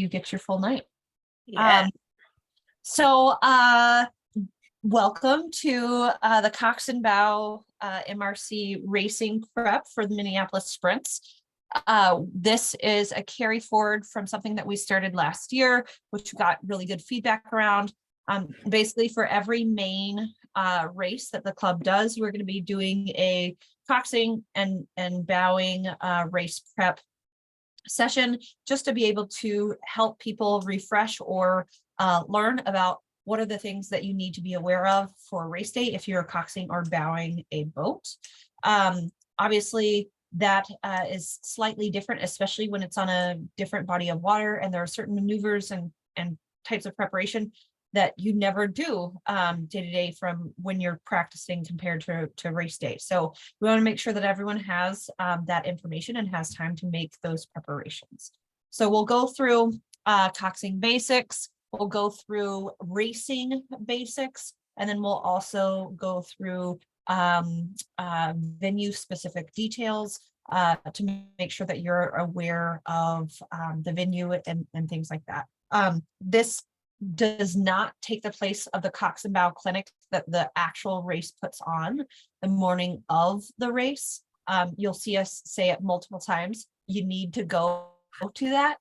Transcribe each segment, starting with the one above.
you get your full night. Yeah. So welcome to the Coxing Bow MRC racing prep for the Minneapolis sprints. This is a carry forward from something that we started last year, which got really good feedback around. Basically, for every main race that the club does, we're going to be doing a coxing and bowing race prep session, just to be able to help people refresh or learn about what are the things that you need to be aware of for race day if you're coxing or bowing a boat. Obviously, that is slightly different, especially when it's on a different body of water, and there are certain maneuvers and types of preparation that you never do day to day from when you're practicing compared to race day. So we want to make sure that everyone has that information and has time to make those preparations. So we'll go through coxing basics, we'll go through racing basics, and then we'll also go through venue specific details to make sure that you're aware of the venue and things like that. This does not take the place of the Cox and Bow clinic that the actual race puts on the morning of the race. You'll see us say it multiple times. You need to go to that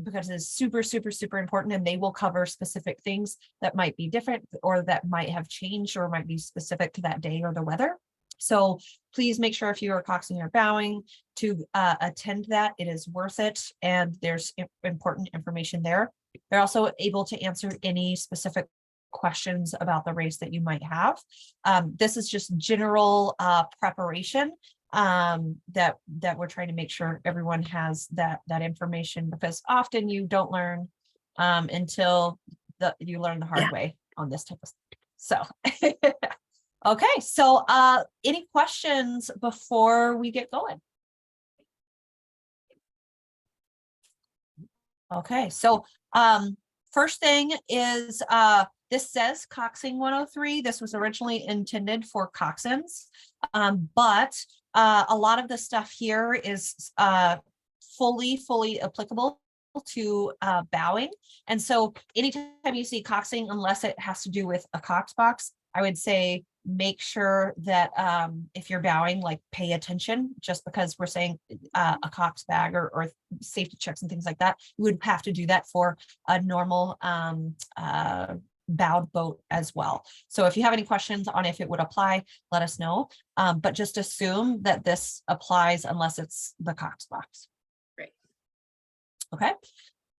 because it's super, super, super important, and they will cover specific things that might be different or that might have changed or might be specific to that day or the weather. So please make sure if you are coxing or bowing to attend that. It is worth it, and there's important information there. They're also able to answer any specific questions about the race that you might have. This is just general preparation that we're trying to make sure everyone has that information, because often you don't learn until you learn the hard way on this type of stuff. So okay, so any questions before we get going? Okay, so first thing is this says Coxing 103. This was originally intended for coxswains, but a lot of the stuff here is fully applicable to bowing. And so anytime you see coxing, unless it has to do with a cox box, I would say make sure that if you're bowing, like pay attention, just because we're saying a cox bag or safety checks and things like that. You would have to do that for a normal bowed boat as well. So if you have any questions on if it would apply, let us know. But just assume that this applies unless it's the cox box. Great. Okay.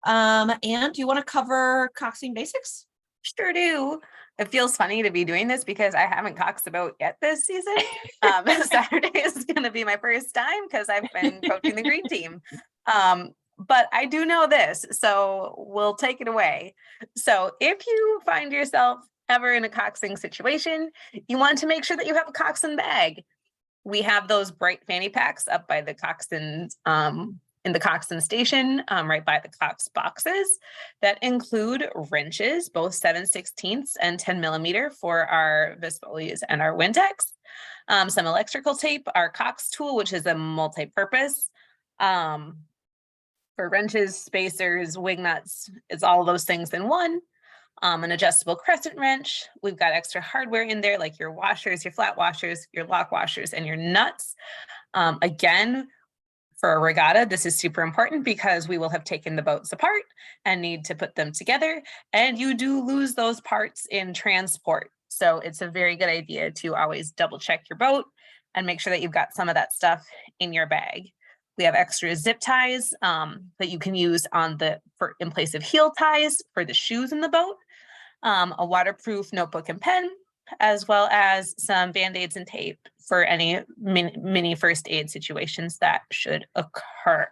And do you want to cover coxing basics? Sure do. It feels funny to be doing this because I haven't coxed a boat yet this season. Saturday is going to be my first time because I've been coaching the green team. But I do know this, so we'll take it away. So if you find yourself ever in a coxing situation, you want to make sure that you have a coxswain bag. We have those bright fanny packs up by the coxswain in the coxswain station, right by the cox boxes, that include wrenches, both 7/16 and 10 millimeter for our Vespolias and our Wintex, some electrical tape, our cox tool, which is a multi-purpose for wrenches, spacers, wing nuts. It's all those things in one. An adjustable crescent wrench. We've got extra hardware in there, like your washers, your flat washers, your lock washers, and your nuts. Again, for a regatta, this is super important because we will have taken the boats apart and need to put them together. And you do lose those parts in transport. So it's a very good idea to always double check your boat and make sure that you've got some of that stuff in your bag. We have extra zip ties that you can use in place of heel ties for the shoes in the boat, a waterproof notebook and pen, as well as some Band-Aids and tape for any mini first aid situations that should occur.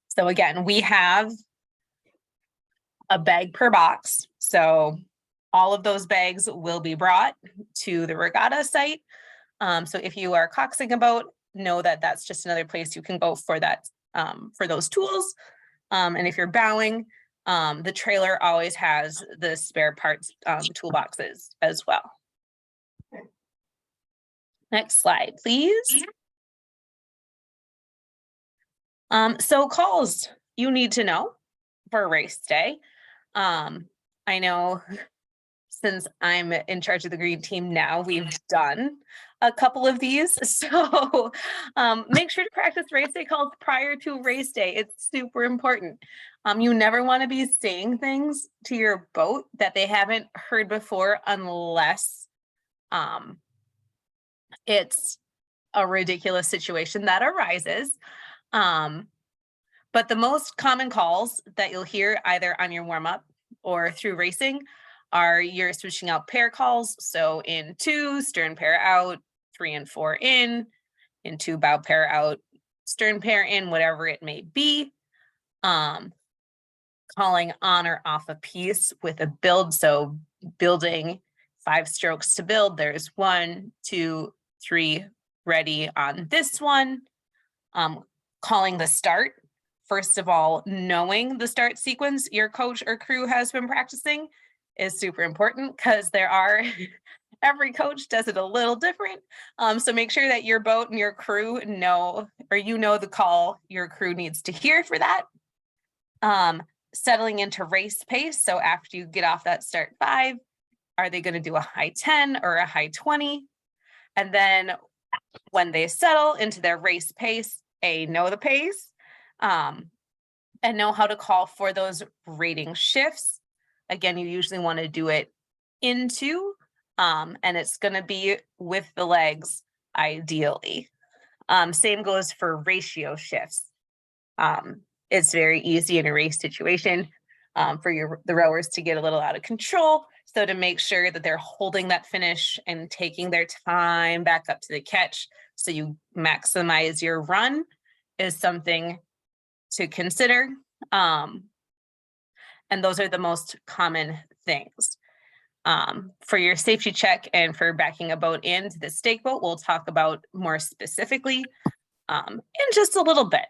So again, we have a bag per box. So all of those bags will be brought to the regatta site. So if you are coxing a boat, know that that's just another place you can go for that, for those tools. And if you're bowing, the trailer always has the spare parts toolboxes as well. Next slide, please. So calls you need to know for race day. I know since I'm in charge of the green team now, we've done a couple of these. So make sure to practice race day calls prior to race day. It's super important. You never want to be saying things to your boat that they haven't heard before unless it's a ridiculous situation that arises. But the most common calls that you'll hear either on your warm-up or through racing are you're switching out pair calls. So in 2, stern pair out, 3 and 4 in 2, bow pair out, stern pair in, whatever it may be. Calling on or off a piece with a build. So building 5 strokes to build. There's 1, 2, 3, ready on this one. Calling the start. First of all, knowing the start sequence your coach or crew has been practicing is super important because every coach does it a little different. So make sure that your boat and your crew know, or you know the call your crew needs to hear for that. Settling into race pace. So after you get off that start 5, are they going to do a high 10 or a high 20? And then when they settle into their race pace, know the pace. And know how to call for those rating shifts. Again, you usually want to do it into, and it's going to be with the legs, ideally. Same goes for ratio shifts. It's very easy in a race situation for the rowers to get a little out of control. So to make sure that they're holding that finish and taking their time back up to the catch so you maximize your run is something to consider. And those are the most common things. For your safety check and for backing a boat into the stake boat, we'll talk about more specifically in just a little bit.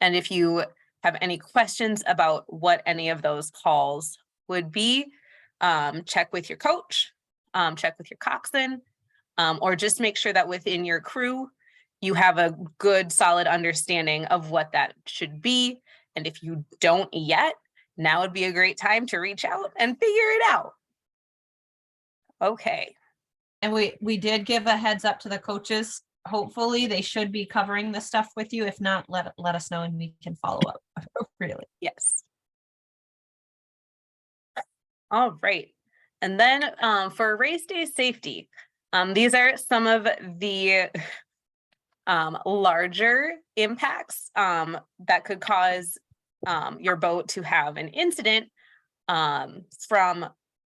And if you have any questions about what any of those calls would be, check with your coach, check with your coxswain, or just make sure that within your crew, you have a good, solid understanding of what that should be. And if you don't yet, now would be a great time to reach out and figure it out. Okay. And we did give a heads up to the coaches. Hopefully they should be covering this stuff with you. If not, let us know and we can follow up appropriately. Yes. All right. And then for race day safety, these are some of the larger impacts that could cause your boat to have an incident, from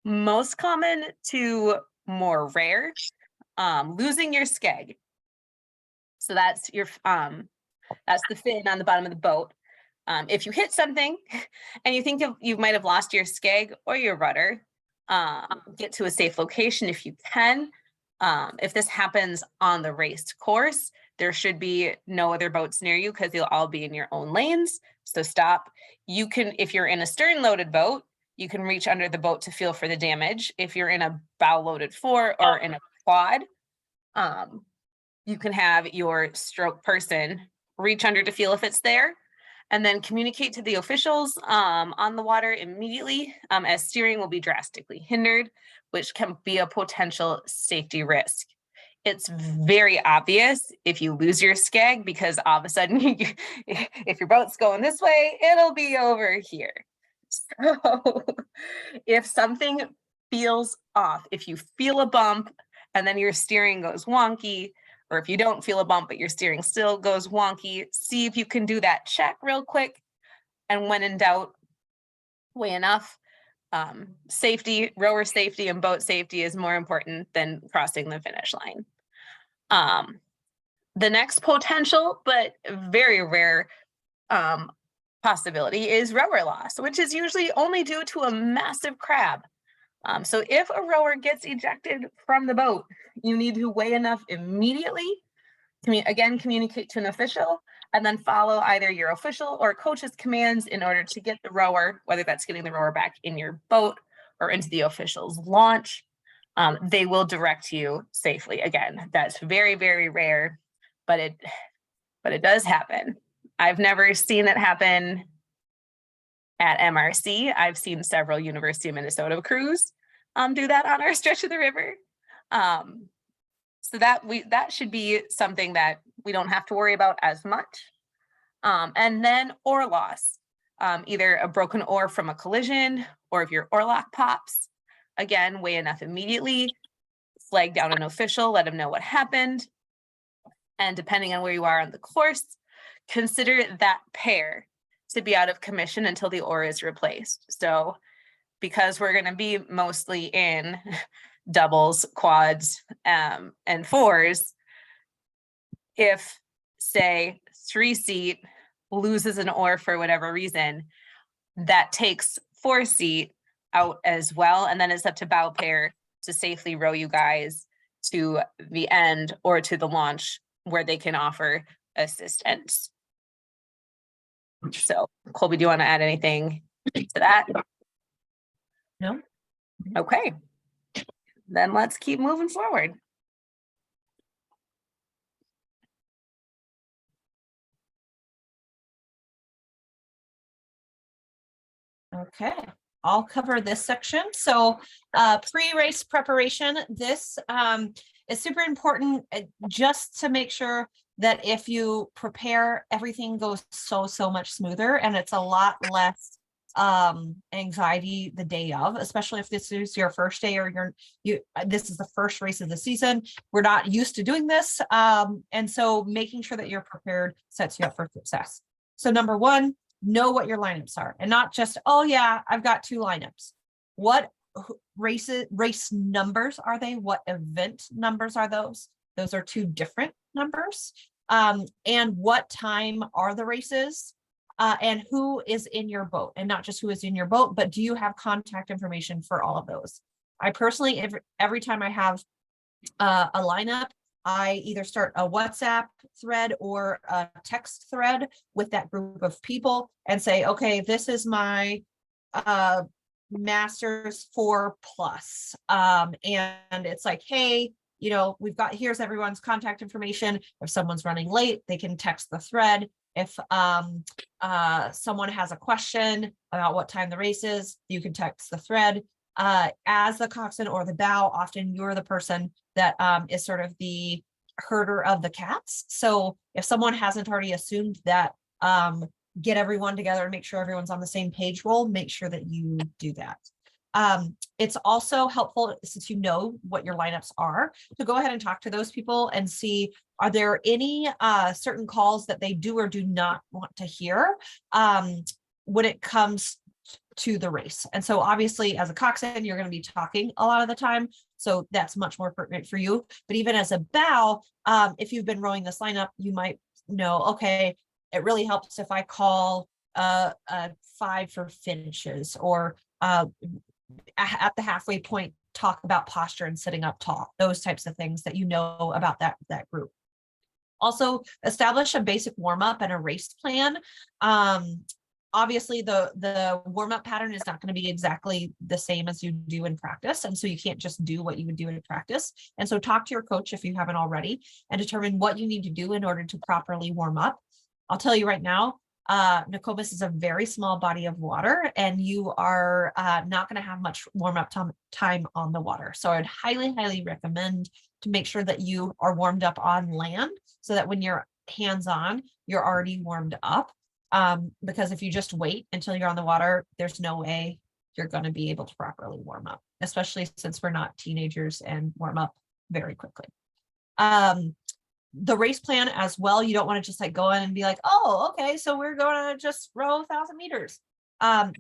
most common to more rare. Losing your skeg. So that's that's the fin on the bottom of the boat. If you hit something and you think you might have lost your skeg or your rudder, get to a safe location if you can. If this happens on the race course, there should be no other boats near you because you'll all be in your own lanes. So stop. You can, if you're in a stern loaded boat, you can reach under the boat to feel for the damage. If you're in a bow loaded 4 or in a quad, you can have your stroke person reach under to feel if it's there, and then communicate to the officials on the water immediately, as steering will be drastically hindered, which can be a potential safety risk. It's very obvious if you lose your skeg because all of a sudden, if your boat's going this way, it'll be over here. So if something feels off, if you feel a bump and then your steering goes wonky, or if you don't feel a bump, but your steering still goes wonky, see if you can do that check real quick. And when in doubt, weigh enough. Safety, rower safety and boat safety is more important than crossing the finish line. The next potential, but very rare possibility is rower loss, which is usually only due to a massive crab. So if a rower gets ejected from the boat, you need to weigh enough immediately. Again, communicate to an official and then follow either your official or coach's commands in order to get the rower, whether that's getting the rower back in your boat or into the official's launch. They will direct you safely. Again, that's very, very rare, but it does happen. I've never seen it happen at MRC. I've seen several University of Minnesota crews do that on our stretch of the river. So that should be something that we don't have to worry about as much. And then oar loss, either a broken oar from a collision, or if your oar lock pops, again, weigh enough immediately, flag down an official, let them know what happened. And depending on where you are on the course, consider that pair to be out of commission until the oar is replaced. So because we're going to be mostly in doubles, quads, and fours, if, say, 3-seat loses an oar for whatever reason, that takes 4-seat out as well. And then it's up to bow pair to safely row you guys to the end or to the launch where they can offer assistance. So, Colby, do you want to add anything to that? No. Okay. Then let's keep moving forward. Okay, I'll cover this section. So pre-race preparation, this is super important just to make sure that if you prepare, everything goes so much smoother, and it's a lot less anxiety the day of, especially if this is your first day or this is the first race of the season. We're not used to doing this, and so making sure that you're prepared sets you up for success. So number one, know what your lineups are, and not just, oh yeah, I've got 2 lineups. What race numbers are they? What event numbers are those? Those are 2 different numbers. And what time are the races? And who is in your boat, and not just who is in your boat, but do you have contact information for all of those? I personally, every time I have a lineup, I either start a WhatsApp thread or a text thread with that group of people and say, okay, this is my Masters 4+. And it's like, hey, here's everyone's contact information. If someone's running late, they can text the thread. If someone has a question about what time the race is, you can text the thread. As the coxswain or the bow, often you're the person that is sort of the herder of the cats. So if someone hasn't already assumed that, get everyone together and make sure everyone's on the same page roll, make sure that you do that. It's also helpful, since you know what your lineups are, to go ahead and talk to those people and see, are there any certain calls that they do or do not want to hear when it comes to the race. And so obviously as a coxswain, you're going to be talking a lot of the time, so that's much more pertinent for you. But even as a bow, if you've been rowing this lineup, you might know, okay, it really helps if I call 5 for finishes, or at the halfway point, talk about posture and sitting up tall, those types of things that you know about that group. Also, establish a basic warm-up and a race plan. Obviously, the warm-up pattern is not going to be exactly the same as you do in practice, and so you can't just do what you would do in practice. And so talk to your coach if you haven't already, and determine what you need to do in order to properly warm up. I'll tell you right now, Nokomis is a very small body of water, and you are not going to have much warm-up time on the water. So I'd highly recommend to make sure that you are warmed up on land, so that when you're hands-on, you're already warmed up. Because if you just wait until you're on the water, there's no way you're going to be able to properly warm up, especially since we're not teenagers and warm up very quickly. The race plan as well, you don't want to just like go in and be like, oh, okay, so we're going to just row 1,000 meters.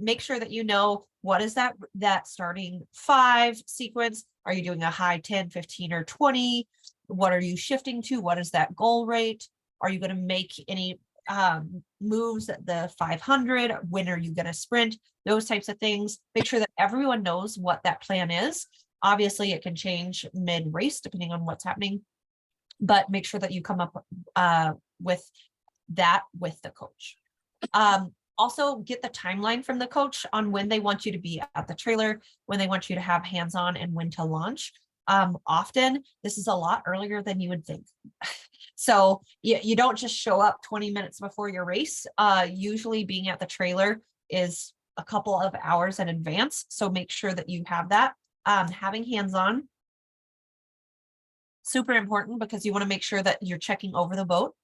Make sure that you know, what is that starting 5 sequence? Are you doing a high 10, 15, or 20? What are you shifting to? What is that goal rate? Are you going to make any moves at the 500? When are you going to sprint? Those types of things. Make sure that everyone knows what that plan is. Obviously, it can change mid-race depending on what's happening, but make sure that you come up with that with the coach. Also, get the timeline from the coach on when they want you to be at the trailer, when they want you to have hands-on, and when to launch. Often this is a lot earlier than you would think. So you don't just show up 20 minutes before your race. Usually being at the trailer is a couple of hours in advance. So make sure that you have that. Having hands-on, super important, because you want to make sure that you're checking over the boat.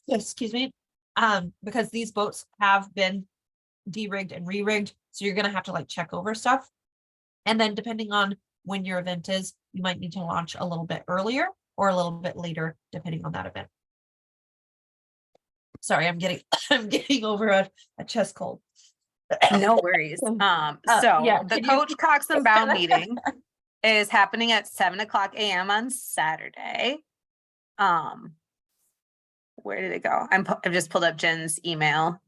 Excuse me. Because these boats have been de-rigged and re-rigged. So you're going to have to like check over stuff. And then depending on when your event is, you might need to launch a little bit earlier or a little bit later, depending on that event. Sorry, I'm getting over a chest cold. No worries. So yeah, the Coach Coxing Bow meeting is happening at 7:00 a.m. on Saturday. Where did it go? I've just pulled up Jen's email.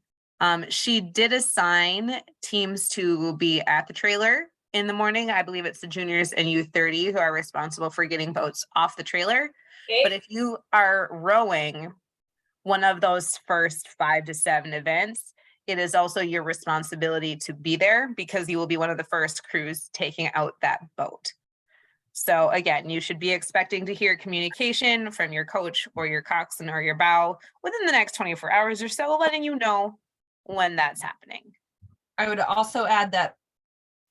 She did assign teams to be at the trailer in the morning. I believe it's the juniors and U30 who are responsible for getting boats off the trailer. Okay. But if you are rowing one of those first 5 to 7 events, it is also your responsibility to be there, because you will be one of the first crews taking out that boat. So again, you should be expecting to hear communication from your coach or your coxswain or your bow within the next 24 hours or so, letting you know when that's happening. I would also add that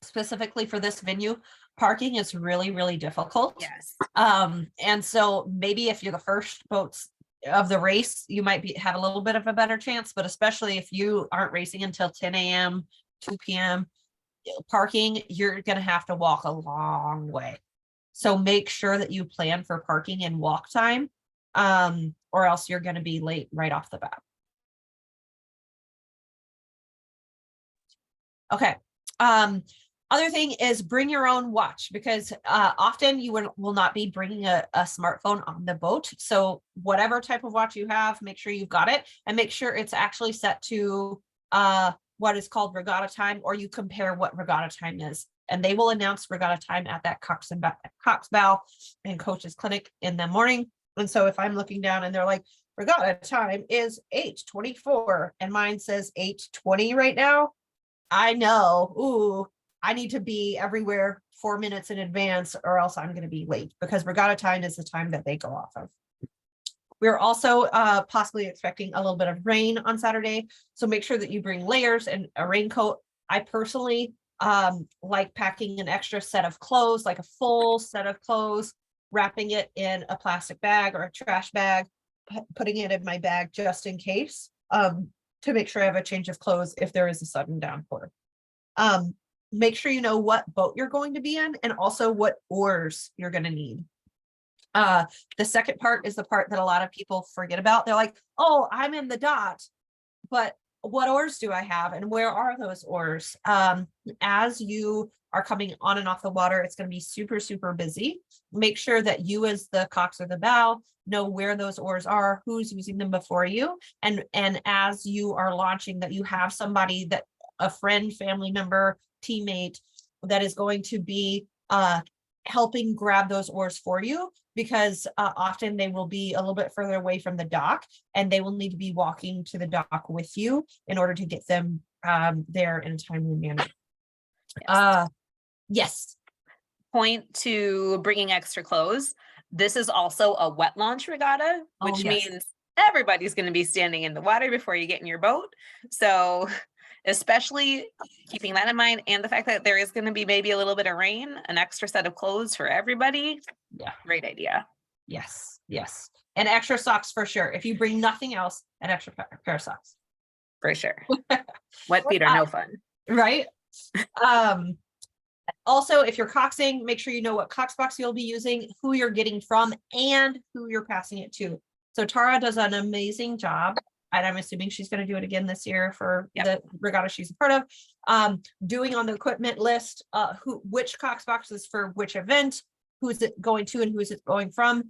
specifically for this venue, parking is really, really difficult. Yes. And so maybe if you're the first boats of the race, you might have a little bit of a better chance, but especially if you aren't racing until 10 a.m., 2 p.m., parking, you're going to have to walk a long way. So make sure that you plan for parking and walk time, or else you're going to be late right off the bat. Okay. Other thing is bring your own watch, because often you will not be bringing a smartphone on the boat. So whatever type of watch you have, make sure you've got it, and make sure it's actually set to what is called regatta time, or you compare what regatta time is. And they will announce regatta time at that Cox Bow and Coach's Clinic in the morning. And so if I'm looking down and they're like, regatta time is 8:24 and mine says 8:20 right now, I know, ooh, I need to be everywhere 4 minutes in advance, or else I'm going to be late, because regatta time is the time that they go off of. We're also possibly expecting a little bit of rain on Saturday. So make sure that you bring layers and a raincoat. I personally like packing an extra set of clothes, like a full set of clothes, wrapping it in a plastic bag or a trash bag, putting it in my bag just in case, to make sure I have a change of clothes if there is a sudden downpour. Make sure you know what boat you're going to be in, and also what oars you're going to need. The second part is the part that a lot of people forget about. They're like, oh, I'm in the dot, but what oars do I have, and where are those oars? As you are coming on and off the water, it's going to be super, super busy. Make sure that you, as the cox or the bow, know where those oars are, who's using them before you. And as you are launching, that you have somebody, that a friend, family member, teammate, that is going to be helping grab those oars for you, because often they will be a little bit further away from the dock, and they will need to be walking to the dock with you in order to get them there in a timely manner. Yes. Yes. Point to bringing extra clothes. This is also a wet launch regatta, which means everybody's going to be standing in the water before you get in your boat. So especially keeping that in mind, and the fact that there is going to be maybe a little bit of rain, an extra set of clothes for everybody. Yeah, great idea. Yes, yes. And extra socks for sure. If you bring nothing else, an extra pair of socks. For sure. Wet feet are no fun. Right? Also, if you're coxing, make sure you know what cox box you'll be using, who you're getting from, and who you're passing it to. So Tara does an amazing job, and I'm assuming she's going to do it again this year for the regatta she's a part of, doing on the equipment list, which cox boxes for which event, who's it going to and who's it going from.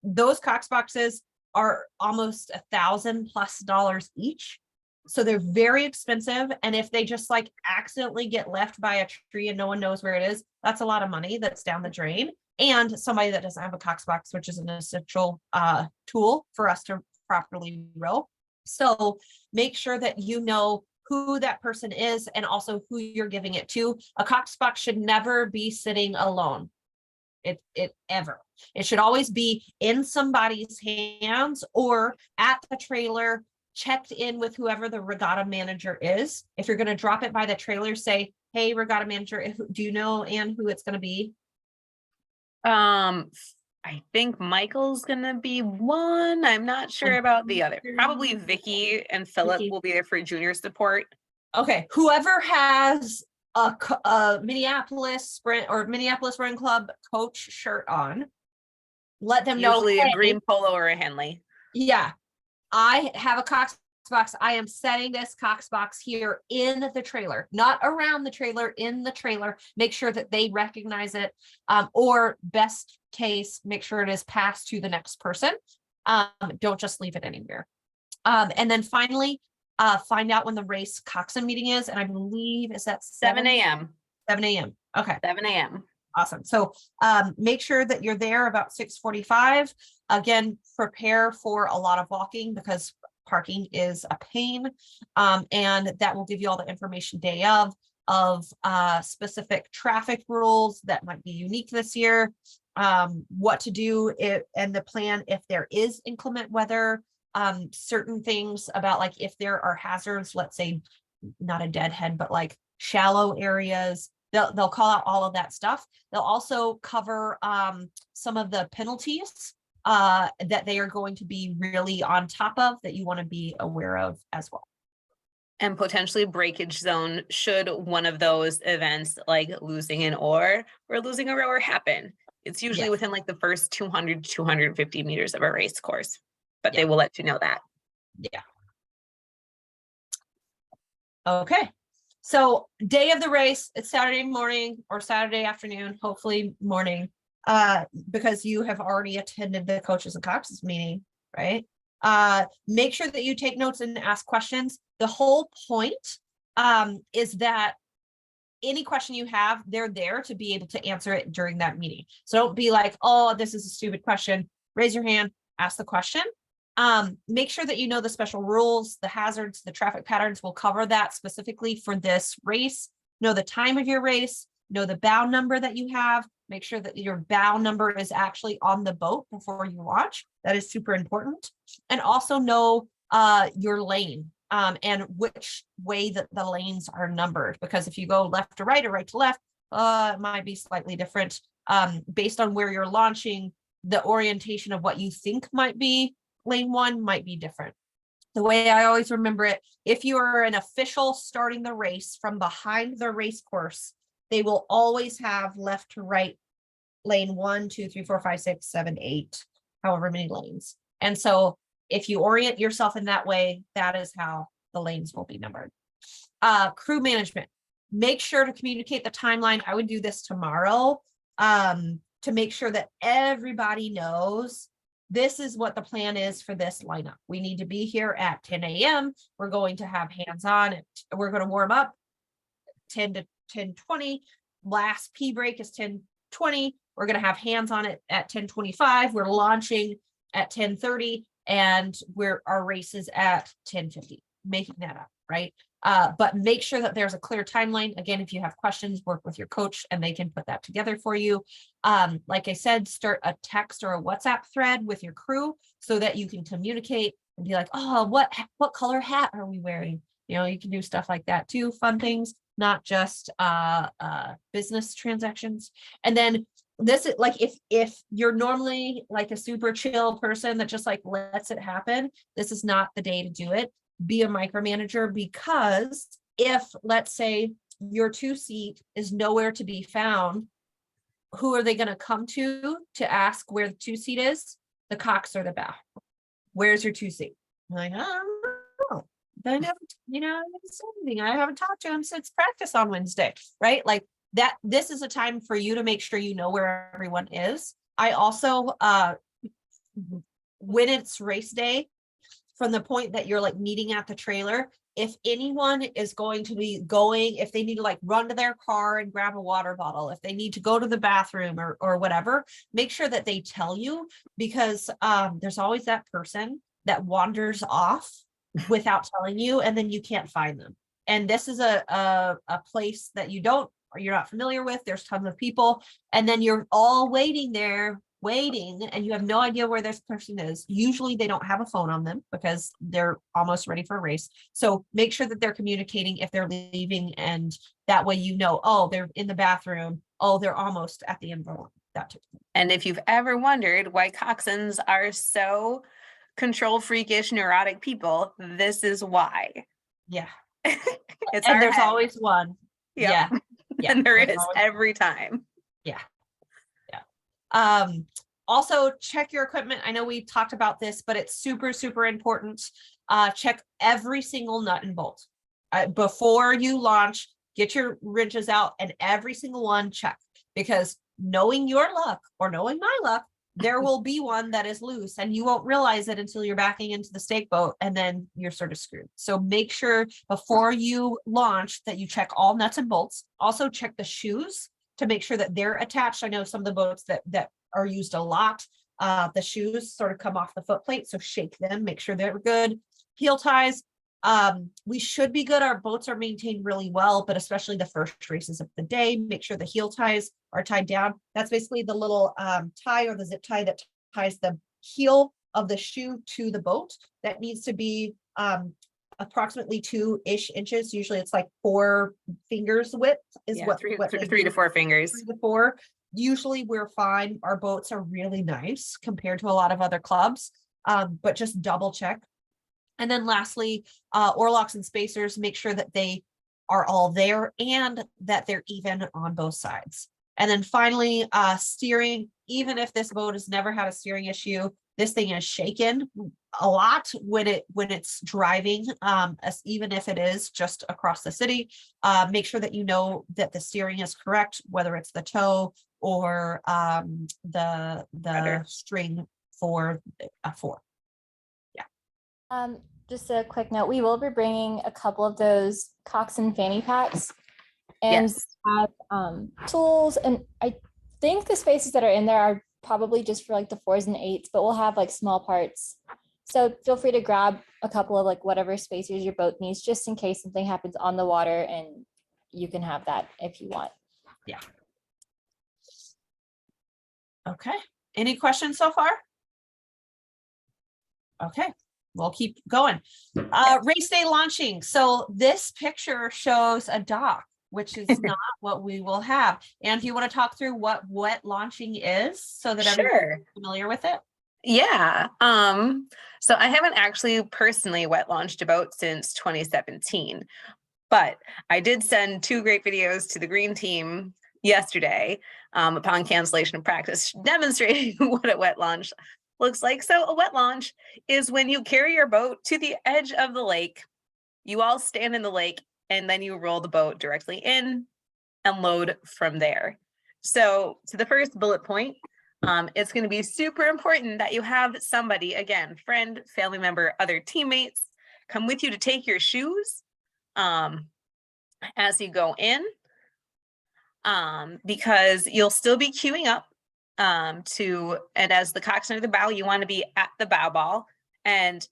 Those cox boxes are almost $1,000+ each. So they're very expensive. And if they just like accidentally get left by a tree and no one knows where it is, that's a lot of money that's down the drain. And somebody that doesn't have a cox box, which is an essential tool for us to properly row. So make sure that you know who that person is and also who you're giving it to. A cox box should never be sitting alone. it ever. It should always be in somebody's hands or at the trailer, checked in with whoever the regatta manager is. If you're going to drop it by the trailer, say, hey, regatta manager, do you know, Anne, who it's going to be? I think Michael's gonna be one. I'm not sure about the other. Probably Vicky and Philip Vicky. will be there for junior support. Okay, whoever has a Minneapolis Sprint or Minneapolis Run Club coach shirt on, let them know, Usually a hey, green polo or a Henley. yeah, I have a Cox box. I am setting this Cox box here in the trailer, not around the trailer, in the trailer. Make sure that they recognize it. Or best case, make sure it is passed to the next person. Don't just leave it anywhere. And then finally, find out when the race Coxing meeting is. And I believe is that 7 a.m. 7 a.m. Okay. 7 a.m. Awesome. So make sure that you're there about 6:45. Again, prepare for a lot of walking because parking is a pain. And that will give you all the information day of specific traffic rules that might be unique this year, what to do and the plan if there is inclement weather, certain things about like if there are hazards, let's say not a deadhead, but like shallow areas. They'll call out all of that stuff. They'll also cover some of the penalties that they are going to be really on top of that you want to be aware of as well. And potentially breakage zone should one of those events like losing an oar or losing a rower happen. It's usually within like the first 200 to 250 meters of a race course, but they will let you know that. Yeah. Okay. So day of the race, it's Saturday morning or Saturday afternoon, hopefully morning, because you have already attended the coaches and coxes meeting, right? Make sure that you take notes and ask questions. The whole point is that any question you have, they're there to be able to answer it during that meeting. So don't be like, oh, this is a stupid question. Raise your hand, ask the question. Make sure that you know the special rules, the hazards, the traffic patterns. Will cover that specifically for this race. Know the time of your race, know the bow number that you have. Make sure that your bow number is actually on the boat before you launch. That is super important. And also know your lane and which way that the lanes are numbered. Because if you go left to right or right to left, it might be slightly different based on where you're launching. The orientation of what you think might be lane one might be different. The way I always remember it, if you are an official starting the race from behind the race course, they will always have left to right lane 1, 2, 3, 4, 5, 6, 7, 8, however many lanes. And so if you orient yourself in that way, that is how the lanes will be numbered. Crew management, make sure to communicate the timeline. I would do this tomorrow to make sure that everybody knows this is what the plan is for this lineup. We need to be here at 10 a.m. We're going to have hands-on. We're going to warm up 10 to 10:20. Last pee break is 10:20. We're going to have hands-on at 10:25. We're launching at 10:30, and our race is at 10:50. Making that up, right? But make sure that there's a clear timeline. Again, if you have questions, work with your coach and they can put that together for you. Like I said, start a text or a WhatsApp thread with your crew so that you can communicate and be like, oh, what color hat are we wearing? You know, you can do stuff like that too. Fun things, not just business transactions. And then this is like, if you're normally like a super chill person that just like lets it happen, this is not the day to do it. Be a micromanager, because if, let's say, your 2-seat is nowhere to be found, who are they going to come to ask where the 2-seat is? The cox or the bow. Where's your 2-seat? I'm like, I don't know. I haven't, I haven't said anything. I haven't talked to him since practice on Wednesday, right? Like that. This is a time for you to make sure you know where everyone is. I also, when it's race day, from the point that you're like meeting at the trailer, if anyone is going to be going, if they need to like run to their car and grab a water bottle, if they need to go to the bathroom or whatever, make sure that they tell you, because there's always that person that wanders off without telling you, and then you can't find them. And this is a place that you don't you're not familiar with. There's tons of people, and then you're all waiting there, and you have no idea where this person is. Usually they don't have a phone on them because they're almost ready for a race. So make sure that they're communicating if they're leaving, and that way you know, oh, they're in the bathroom, oh, they're almost at the end of the line. That type of thing. And if you've ever wondered why coxswains are so control freakish, neurotic people, this is why. Yeah. It's And our there's head. always one. Yep. Yeah. Yeah. And there there's is always- every time. Yeah. Also check your equipment. I know we talked about this, but it's super, super important. Check every single nut and bolt. Before you launch, get your wrenches out and every single one check, because knowing your luck or knowing my luck, there will be one that is loose and you won't realize it until you're backing into the stake boat, and then you're sort of screwed. So make sure before you launch that you check all nuts and bolts. Also check the shoes to make sure that they're attached. I know some of the boats that are used a lot, the shoes sort of come off the foot plate, so shake them, make sure they're good. Heel ties, we should be good. Our boats are maintained really well, but especially the first races of the day, make sure the heel ties are tied down. That's basically the little tie or the zip tie that ties the heel of the shoe to the boat. That needs to be approximately 2-ish inches. Usually it's like 4 fingers width is Yeah, what three they to do. 4 fingers. 3 to 4. Usually we're fine. Our boats are really nice compared to a lot of other clubs, but just double check. And then lastly, oarlocks and spacers, make sure that they are all there and that they're even on both sides. And then finally, steering, even if this boat has never had a steering issue, this thing is shaken a lot when it's driving, even if it is just across the city. Make sure that you know that the steering is correct, whether it's the toe or the Rudder. string for a 4. Just a quick note, we will be bringing a couple of those Coxing fanny packs and Yes. have tools, and I think the spaces that are in there are probably just for like the 4s and 8s, but we'll have like small parts. So feel free to grab a couple of like whatever spacers your boat needs, just in case something happens on the water, and you can have that if you want. Yeah. Okay. Any questions so far? Okay. We'll keep going. Race day launching. So this picture shows a dock, which is not what we will have. And do you want to talk through what wet launching is so that everyone's familiar with it? Yeah. So I haven't actually personally wet launched a boat since 2017, but I did send 2 great videos to the green team yesterday upon cancellation of practice demonstrating what a wet launch looks like. So a wet launch is when you carry your boat to the edge of the lake, you all stand in the lake, and then you roll the boat directly in and load from there. So to the first bullet point, it's going to be super important that you have somebody, again, friend, family member, other teammates, come with you to take your shoes as you go in, because you'll still be queuing up and as the coxswain of the bow, you want to be at the bow ball. And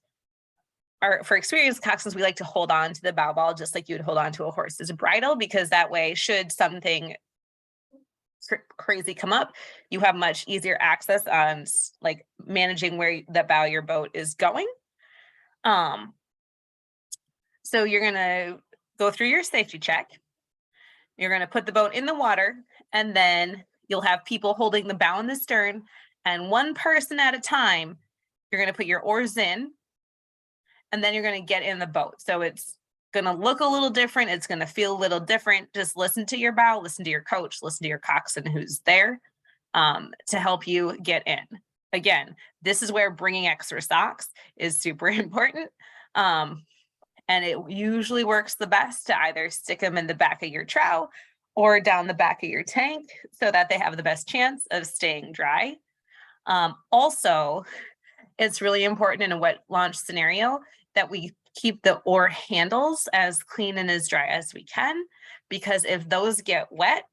for experienced coxswains, we like to hold on to the bow ball just like you would hold on to a horse's bridle, because that way, should something crazy come up, you have much easier access on like managing where the bow of your boat is going. So you're gonna go through your safety check. You're gonna put the boat in the water, and then you'll have people holding the bow and the stern, and one person at a time, you're going to put your oars in, and then you're going to get in the boat. So it's going to look a little different. It's going to feel a little different. Just listen to your bow, listen to your coach, listen to your coxswain who's there to help you get in. Again, this is where bringing extra socks is super important. And it usually works the best to either stick them in the back of your trow or down the back of your tank so that they have the best chance of staying dry. Also, it's really important in a wet launch scenario that we keep the oar handles as clean and as dry as we can, because if those get wet,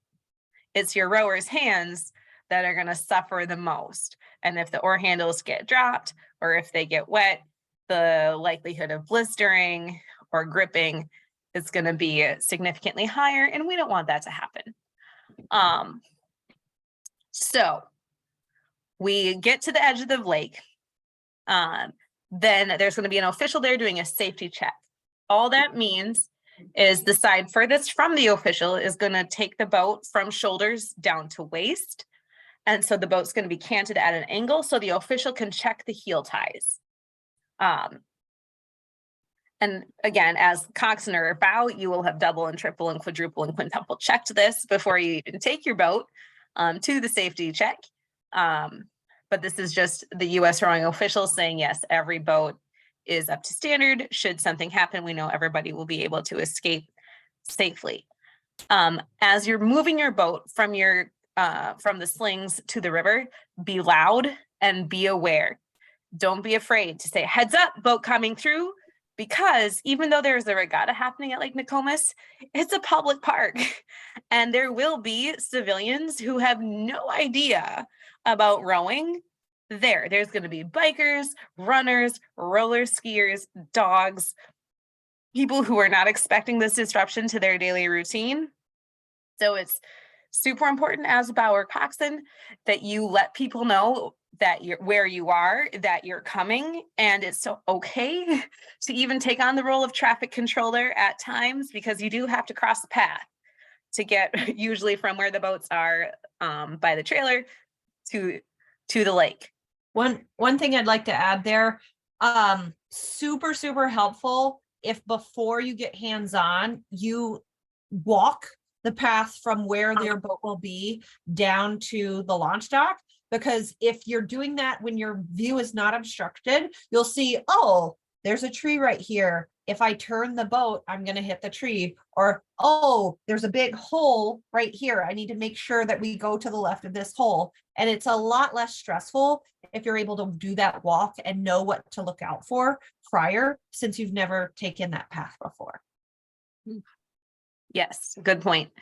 it's your rower's hands that are going to suffer the most. And if the oar handles get dropped or if they get wet, the likelihood of blistering or gripping it's going to be significantly higher, and we don't want that to happen. So we get to the edge of the lake. Then there's going to be an official there doing a safety check. All that means is the side furthest from the official is going to take the boat from shoulders down to waist. And so the boat's going to be canted at an angle so the official can check the heel ties. And again, as coxswain or bow, you will have double and triple and quadruple and quintuple checked this before you even take your boat to the safety check. But this is just the U.S. rowing officials saying, yes, every boat is up to standard. Should something happen, we know everybody will be able to escape safely. As you're moving your boat from the slings to the river, be loud and be aware. Don't be afraid to say, heads up, boat coming through, because even though there's a regatta happening at Lake Nokomis, it's a public park and there will be civilians who have no idea about rowing there. There's going to be bikers, runners, roller skiers, dogs, people who are not expecting this disruption to their daily routine. So it's super important as a bow or coxswain that you let people know that you're where you are, that you're coming, and it's so okay to even take on the role of traffic controller at times, because you do have to cross the path to get usually from where the boats are by the trailer to the lake. One thing I'd like to add there, super helpful if before you get hands-on, you walk the path from where their boat will be down to the launch dock. Because if you're doing that when your view is not obstructed, you'll see, oh, there's a tree right here. If I turn the boat, I'm going to hit the tree. Or, oh, there's a big hole right here. I need to make sure that we go to the left of this hole. And it's a lot less stressful if you're able to do that walk and know what to look out for prior, since you've never taken that path before. Yes, good point.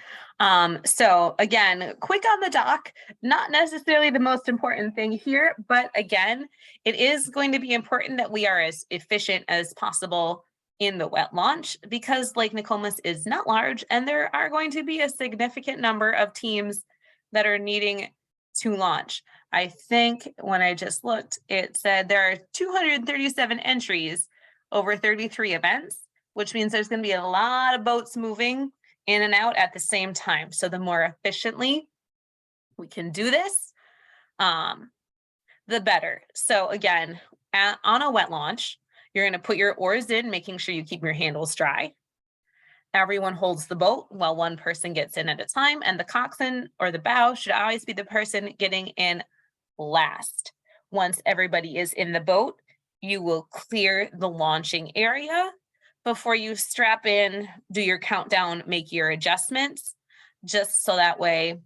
So again, quick on the dock, not necessarily the most important thing here, but again, it is going to be important that we are as efficient as possible in the wet launch, because Lake Nokomis is not large and there are going to be a significant number of teams that are needing to launch. I think when I just looked, it said there are 237 entries over 33 events, which means there's going to be a lot of boats moving in and out at the same time. So the more efficiently we can do this, the better. So again, on a wet launch, you're going to put your oars in, making sure you keep your handles dry. Everyone holds the boat while one person gets in at a time, and the coxswain or the bow should always be the person getting in last. Once everybody is in the boat, you will clear the launching area before you strap in, do your countdown, make your adjustments, just so that way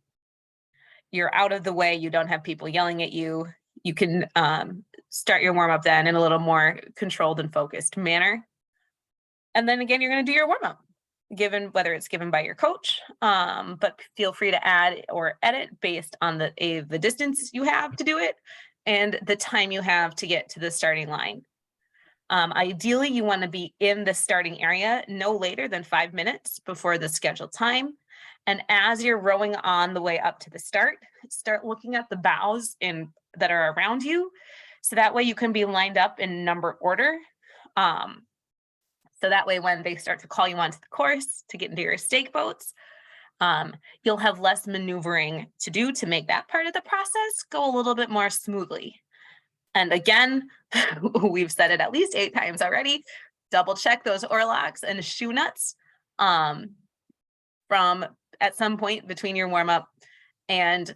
you're out of the way, you don't have people yelling at you. You can start your warm-up then in a little more controlled and focused manner. And then again, you're going to do your warm-up, whether it's given by your coach, but feel free to add or edit based on the distance you have to do it and the time you have to get to the starting line. Ideally, you want to be in the starting area no later than 5 minutes before the scheduled time. And as you're rowing on the way up to the start looking at the bows that are around you. So that way you can be lined up in number order. So that way when they start to call you onto the course to get into your stake boats, you'll have less maneuvering to do to make that part of the process go a little bit more smoothly. And again, we've said it at least 8 times already, double check those oar locks and shoe nuts from at some point between your warm up and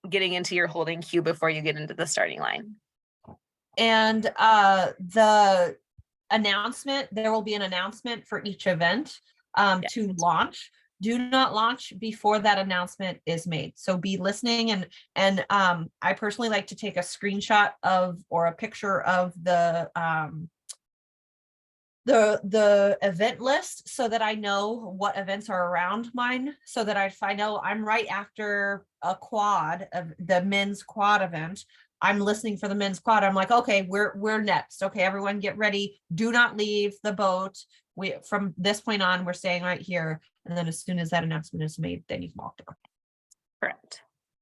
getting into your holding cue before you get into the starting line. And the announcement, there will be an announcement for each event to launch. Do not launch before that announcement is made. So be listening, and I personally like to take a screenshot of or a picture of the event list so that I know what events are around mine, so that if I know I'm right after a quad of the men's quad event, I'm listening for the men's quad. I'm like, okay, we're next. Okay, everyone get ready. Do not leave the boat. We from this point on, we're staying right here. And then as soon as that announcement is made, then you can walk down. Correct.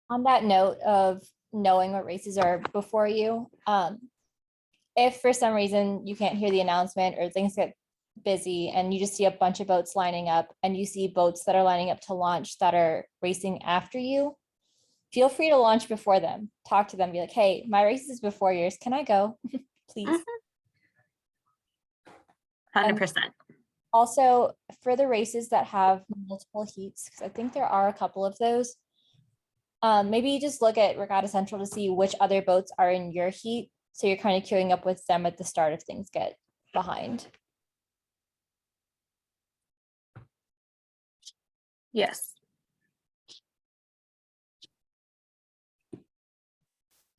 On that note of knowing what races are before you, if for some reason you can't hear the announcement or things get busy and you just see a bunch of boats lining up and you see boats that are lining up to launch that are racing after you, feel free to launch before them. Talk to them, be like, hey, my race is before yours. Can I go? Please. 100%. Also, for the races that have multiple heats, because I think there are a couple of those, maybe just look at Regatta Central to see which other boats are in your heat. So you're kind of queuing up with them at the start if things get behind. Yes.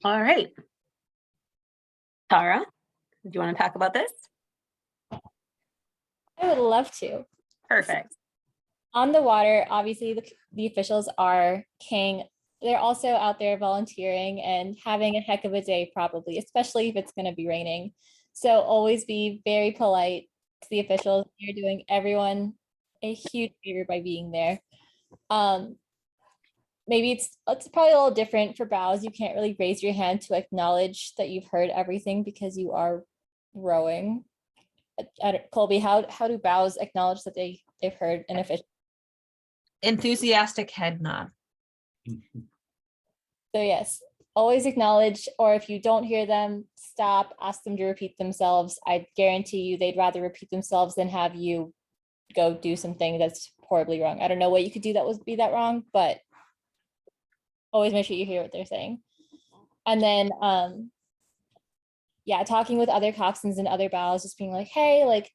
All right. Tara, do you want to talk about this? I would love to. Perfect. On the water, obviously the officials are king. They're also out there volunteering and having a heck of a day probably, especially if it's going to be raining. So always be very polite to the officials. You're doing everyone a huge favor by being there. Maybe it's probably a little different for bows. You can't really raise your hand to acknowledge that you've heard everything because you are rowing. Colby, how do bows acknowledge that they've heard an official? Enthusiastic head nod. So yes, always acknowledge, or if you don't hear them, stop, ask them to repeat themselves. I guarantee you they'd rather repeat themselves than have you go do something that's horribly wrong. I don't know what you could do that would be that wrong, but always make sure you hear what they're saying. And then, yeah, talking with other coxswains and other bows, just being like, hey, like,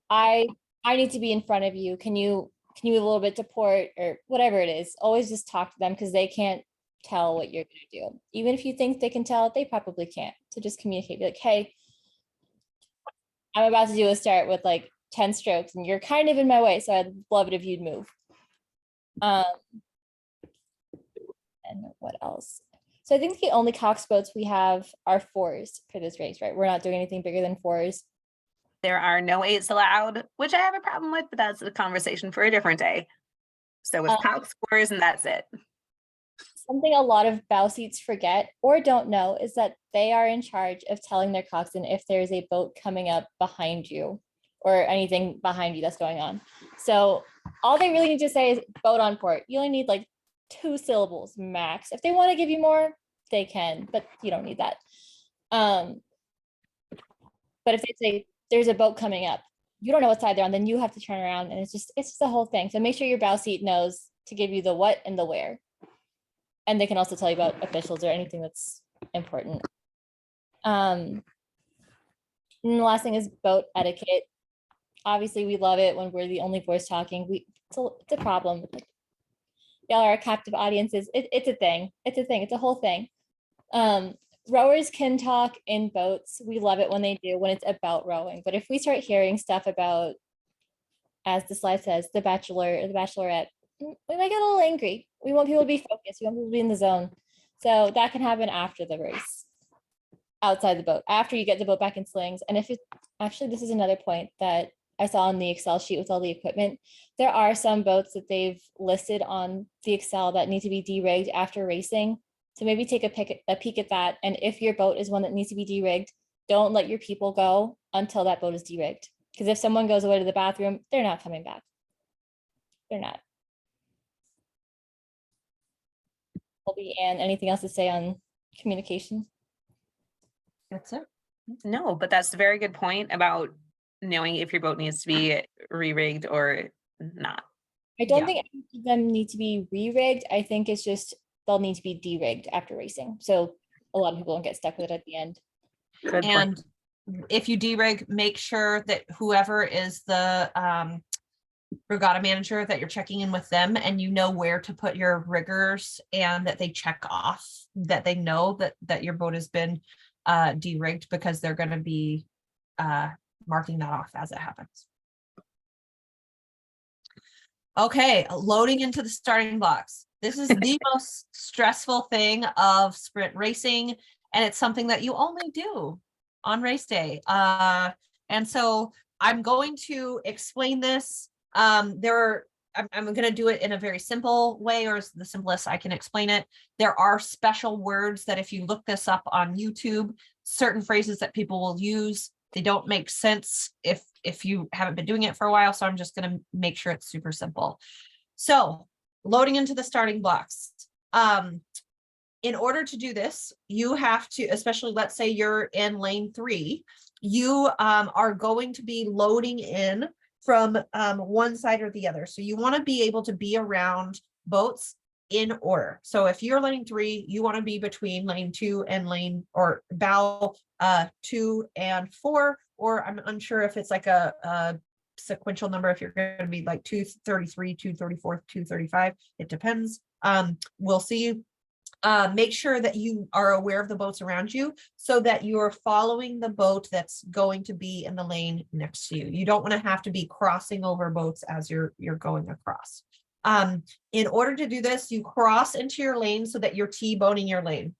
I need to be in front of you. Can you move a little bit to port or whatever it is? Always just talk to them because they can't tell what you're going to do. Even if you think they can tell, they probably can't. So just communicate, be like, hey, I'm about to do a start with like 10 strokes and you're kind of in my way. So I'd love it if you'd move. And what else? So I think the only cox boats we have are 4s for this race, right? We're not doing anything bigger than 4s. There are no 8s allowed, which I have a problem with, but that's a conversation for a different day. So with cox 4s, and that's it. Something a lot of bow seats forget or don't know is that they are in charge of telling their coxswain if there's a boat coming up behind you or anything behind you that's going on. So all they really need to say is boat on port. You only need like 2 syllables max. If they want to give you more, they can, but you don't need that. But if they say there's a boat coming up, you don't know what side they're on, then you have to turn around, and it's just the whole thing. So make sure your bow seat knows to give you the what and the where. And they can also tell you about officials or anything that's important. And the last thing is boat etiquette. Obviously, we love it when we're the only voice talking. It's a problem. Y'all are captive audiences. It's a thing. It's a thing. It's a whole thing. Rowers can talk in boats. We love it when they do, when it's about rowing. But if we start hearing stuff about, as the slide says, the bachelor or the bachelorette, we might get a little angry. We want people to be focused. We want people to be in the zone. So that can happen after the race, outside the boat, after you get the boat back in slings. And if it, actually, this is another point that I saw on the Excel sheet with all the equipment. There are some boats that they've listed on the Excel that need to be de-rigged after racing. So maybe take a peek at that. And if your boat is one that needs to be de-rigged, don't let your people go until that boat is de-rigged. Because if someone goes away to the bathroom, they're not coming back. They're not. And anything else to say on communication? That's it. No, but that's a very good point about knowing if your boat needs to be re-rigged or not. I don't think any of them need to be re-rigged. I think it's just they'll need to be de-rigged after racing. So a lot of people don't get stuck with it at the end. Good And point. if you de-rig, make sure that whoever is the regatta manager, that you're checking in with them and you know where to put your riggers, and that they check off that they know that your boat has been de-rigged, because they're going to be marking that off as it happens. Okay, loading into the starting blocks. This is the most stressful thing of sprint racing. and it's something that you only do on race day. And so I'm going to explain this. I'm going to do it in a very simple way, or the simplest I can explain it. There are special words that if you look this up on YouTube, certain phrases that people will use, they don't make sense if you haven't been doing it for a while. So I'm just going to make sure it's super simple. So loading into the starting blocks. In order to do this, you have to, especially let's say you're in lane 3, you are going to be loading in from one side or the other. So you want to be able to be around boats in order. So if you're lane 3, you want to be between lane 2 and bow 2 and 4, or I'm unsure if it's like a sequential number, if you're going to be like 233, 234, 235, it depends. We'll see. Make sure that you are aware of the boats around you so that you're following the boat that's going to be in the lane next to you. You don't want to have to be crossing over boats as you're going across. In order to do this, you cross into your lane so that you're T-boning your lane,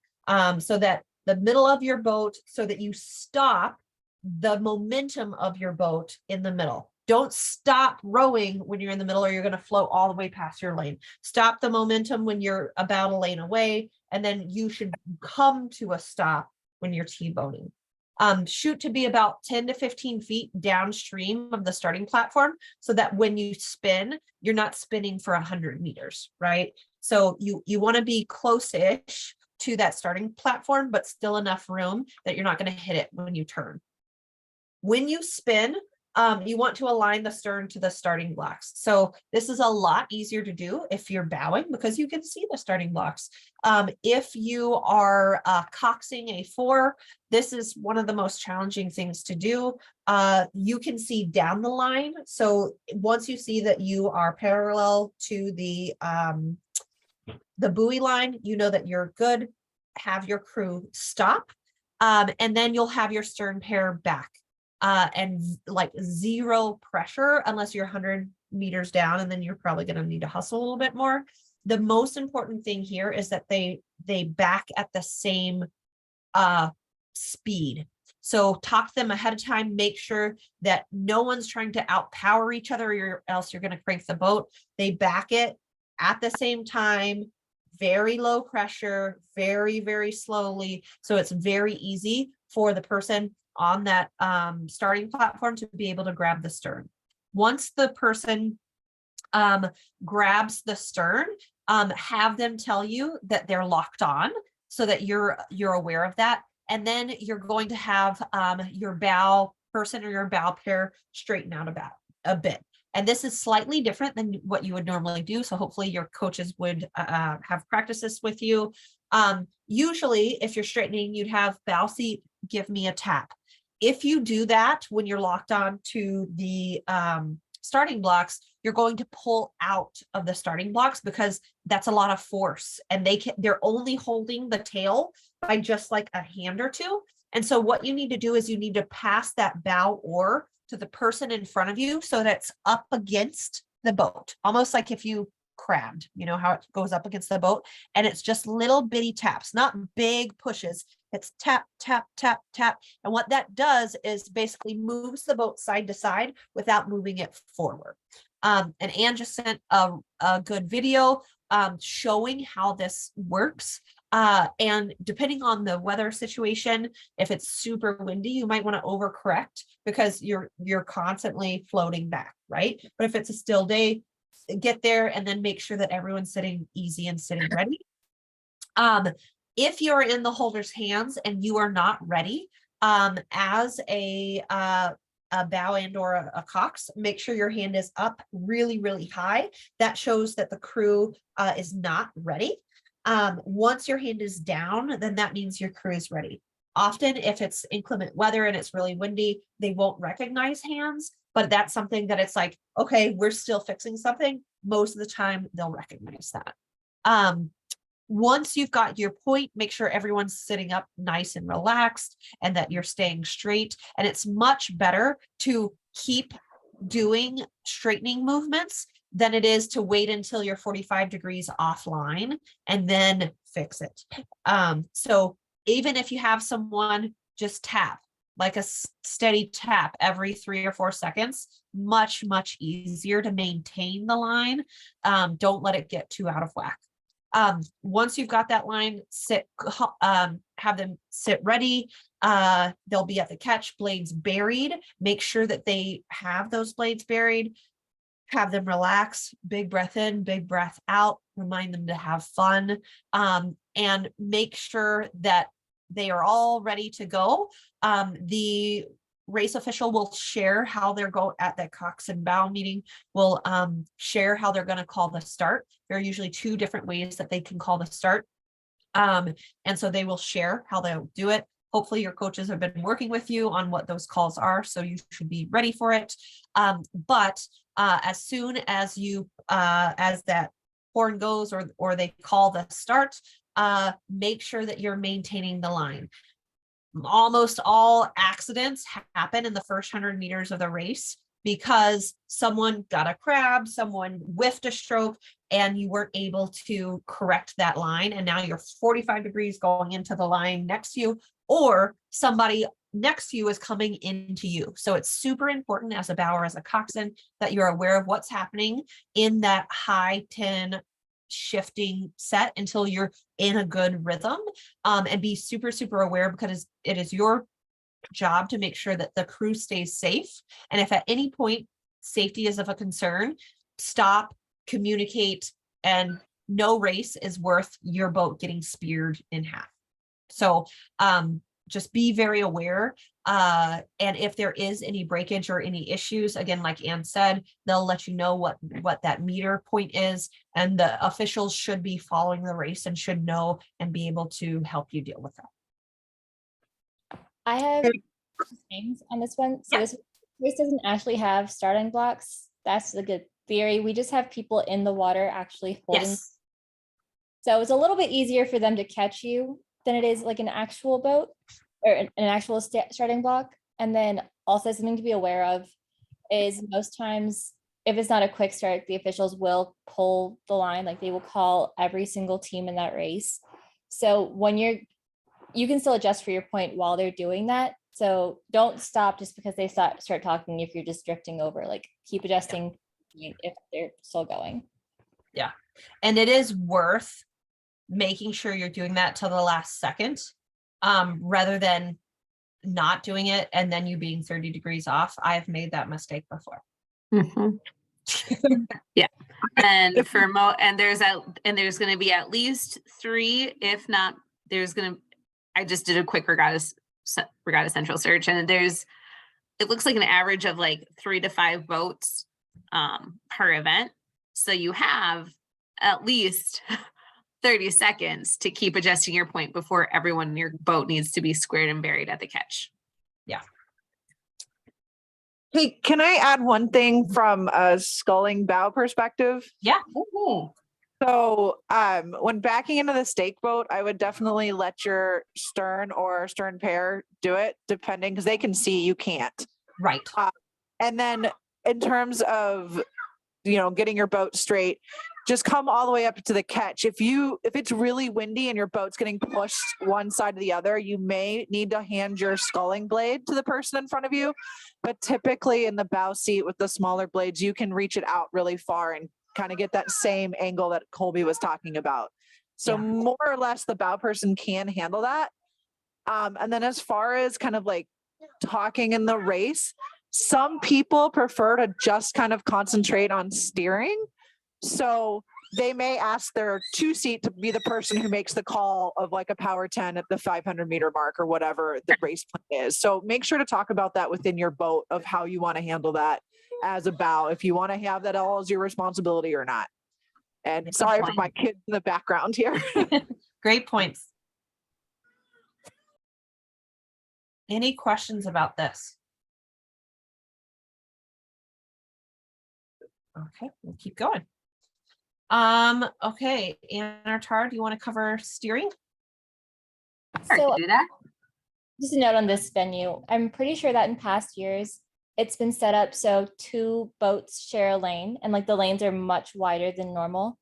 so that the middle of your boat, so that you stop the momentum of your boat in the middle. Don't stop rowing when you're in the middle, or you're going to float all the way past your lane. Stop the momentum when you're about a lane away, and then you should come to a stop when you're T-boning. Shoot to be about 10 to 15 feet downstream of the starting platform so that when you spin, you're not spinning for 100 meters, right? So you want to be close-ish to that starting platform, but still enough room that you're not going to hit it when you turn. When you spin, you want to align the stern to the starting blocks. So this is a lot easier to do if you're bowing because you can see the starting blocks. If you are coxing a 4, this is one of the most challenging things to do. You can see down the line. So once you see that you are parallel to the buoy line, you know that you're good. Have your crew stop, and then you'll have your stern pair back. And like 0 pressure unless you're 100 meters down, and then you're probably going to need to hustle a little bit more. The most important thing here is that they back at the same speed. So talk to them ahead of time, make sure that no one's trying to outpower each other, or else you're going to crank the boat. They back it at the same time, very low pressure, very, very slowly. So it's very easy for the person on that starting platform to be able to grab the stern. Once the person grabs the stern, have them tell you that they're locked on so that you're aware of that. And then you're going to have your bow person or your bow pair straighten out about a bit. And this is slightly different than what you would normally do. So hopefully your coaches would have practiced this with you. Usually if you're straightening, you'd have bow seat, give me a tap. If you do that when you're locked on to the starting blocks, you're going to pull out of the starting blocks because that's a lot of force, and they're only holding the tail by just like a hand or two. And so what you need to do is you need to pass that bow oar to the person in front of you so that's up against the boat, almost like if you crabbed, you know how it goes up against the boat, and it's just little bitty taps, not big pushes. It's tap, tap, tap, tap. And what that does is basically moves the boat side to side without moving it forward. And Anne just sent a good video showing how this works. And depending on the weather situation, if it's super windy, you might want to overcorrect because you're constantly floating back, right? But if it's a still day, get there and then make sure that everyone's sitting easy and sitting ready. If you're in the holder's hands and you are not ready, as a bow and or a cox, make sure your hand is up really, really high. That shows that the crew is not ready. Once your hand is down, then that means your crew is ready. Often if it's inclement weather and it's really windy, they won't recognize hands, but that's something that it's like, okay, we're still fixing something. Most of the time they'll recognize that. Once you've got your point, make sure everyone's sitting up nice and relaxed and that you're staying straight. And it's much better to keep doing straightening movements than it is to wait until you're 45 degrees offline and then fix it. So even if you have someone just tap, like a steady tap every 3 or 4 seconds, much easier to maintain the line. Don't let it get too out of whack. Once you've got that line, have them sit ready. They'll be at the catch, blades buried. Make sure that they have those blades buried. Have them relax, big breath in, big breath out, remind them to have fun, and make sure that they are all ready to go. The race official will share how they're going at that Coxing Bow meeting, will share how they're going to call the start. There are usually 2 different ways that they can call the start. And so they will share how they'll do it. Hopefully your coaches have been working with you on what those calls are, so you should be ready for it. But as soon as as that horn goes or they call the start, make sure that you're maintaining the line. Almost all accidents happen in the first 100 meters of the race because someone got a crab, someone whiffed a stroke, and you weren't able to correct that line. And now you're 45 degrees going into the line next to you, or somebody next to you is coming into you. So it's super important as a bower, as a coxswain, that you're aware of what's happening in that high 10 shifting set until you're in a good rhythm, and be super aware, because it is your job to make sure that the crew stays safe. And if at any point safety is of a concern, stop, communicate, and no race is worth your boat getting speared in half. So just be very aware. And if there is any breakage or any issues, again, like Ann said, they'll let you know what that meter point is, and the officials should be following the race and should know and be able to help you deal with that. I have things on this one. So this race doesn't actually have starting blocks. That's a good theory. We just have people in the water actually holding. Yes. So it's a little bit easier for them to catch you than it is like an actual boat or an actual starting block. And then also something to be aware of is most times, if it's not a quick start, the officials will pull the line, like they will call every single team in that race. So when you can still adjust for your point while they're doing that. So don't stop just because they start talking if you're just drifting over, like keep adjusting if they're still going. Yeah. And it is worth making sure you're doing that till the last second, rather than not doing it and then you being 30 degrees off. I've made that mistake before. Yeah. And there's going to be at least 3, if not, I just did a quick Regatta Central search, and it looks like an average of like 3 to 5 boats per event. So you have at least 30 seconds to keep adjusting your point before everyone in your boat needs to be squared and buried at the catch. Yeah. Hey, can I add one thing from a sculling bow perspective? Yeah. So when backing into the stake boat, I would definitely let your stern or stern pair do it, depending, because they can see, you can't. Right. And then in terms of, getting your boat straight, just come all the way up to the catch. If it's really windy and your boat's getting pushed one side to the other, you may need to hand your sculling blade to the person in front of you. But typically in the bow seat with the smaller blades, you can reach it out really far and kind of get that same angle that Colby was talking about. So more or less the bow person can handle that. And then as far as kind of like talking in the race, some people prefer to just kind of concentrate on steering. So they may ask their 2-seat to be the person who makes the call of like a power 10 at the 500 meter mark or whatever the race plan is. So make sure to talk about that within your boat of how you want to handle that as a bow, if you want to have that all as your responsibility or not. And sorry for my kids in the background here. Great points. Any questions about this? Okay, we'll keep going. Okay, Anna Tar, do you want to cover steering? So do that. just a note on this venue, I'm pretty sure that in past years, it's been set up so 2 boats share a lane, and like the lanes are much wider than normal.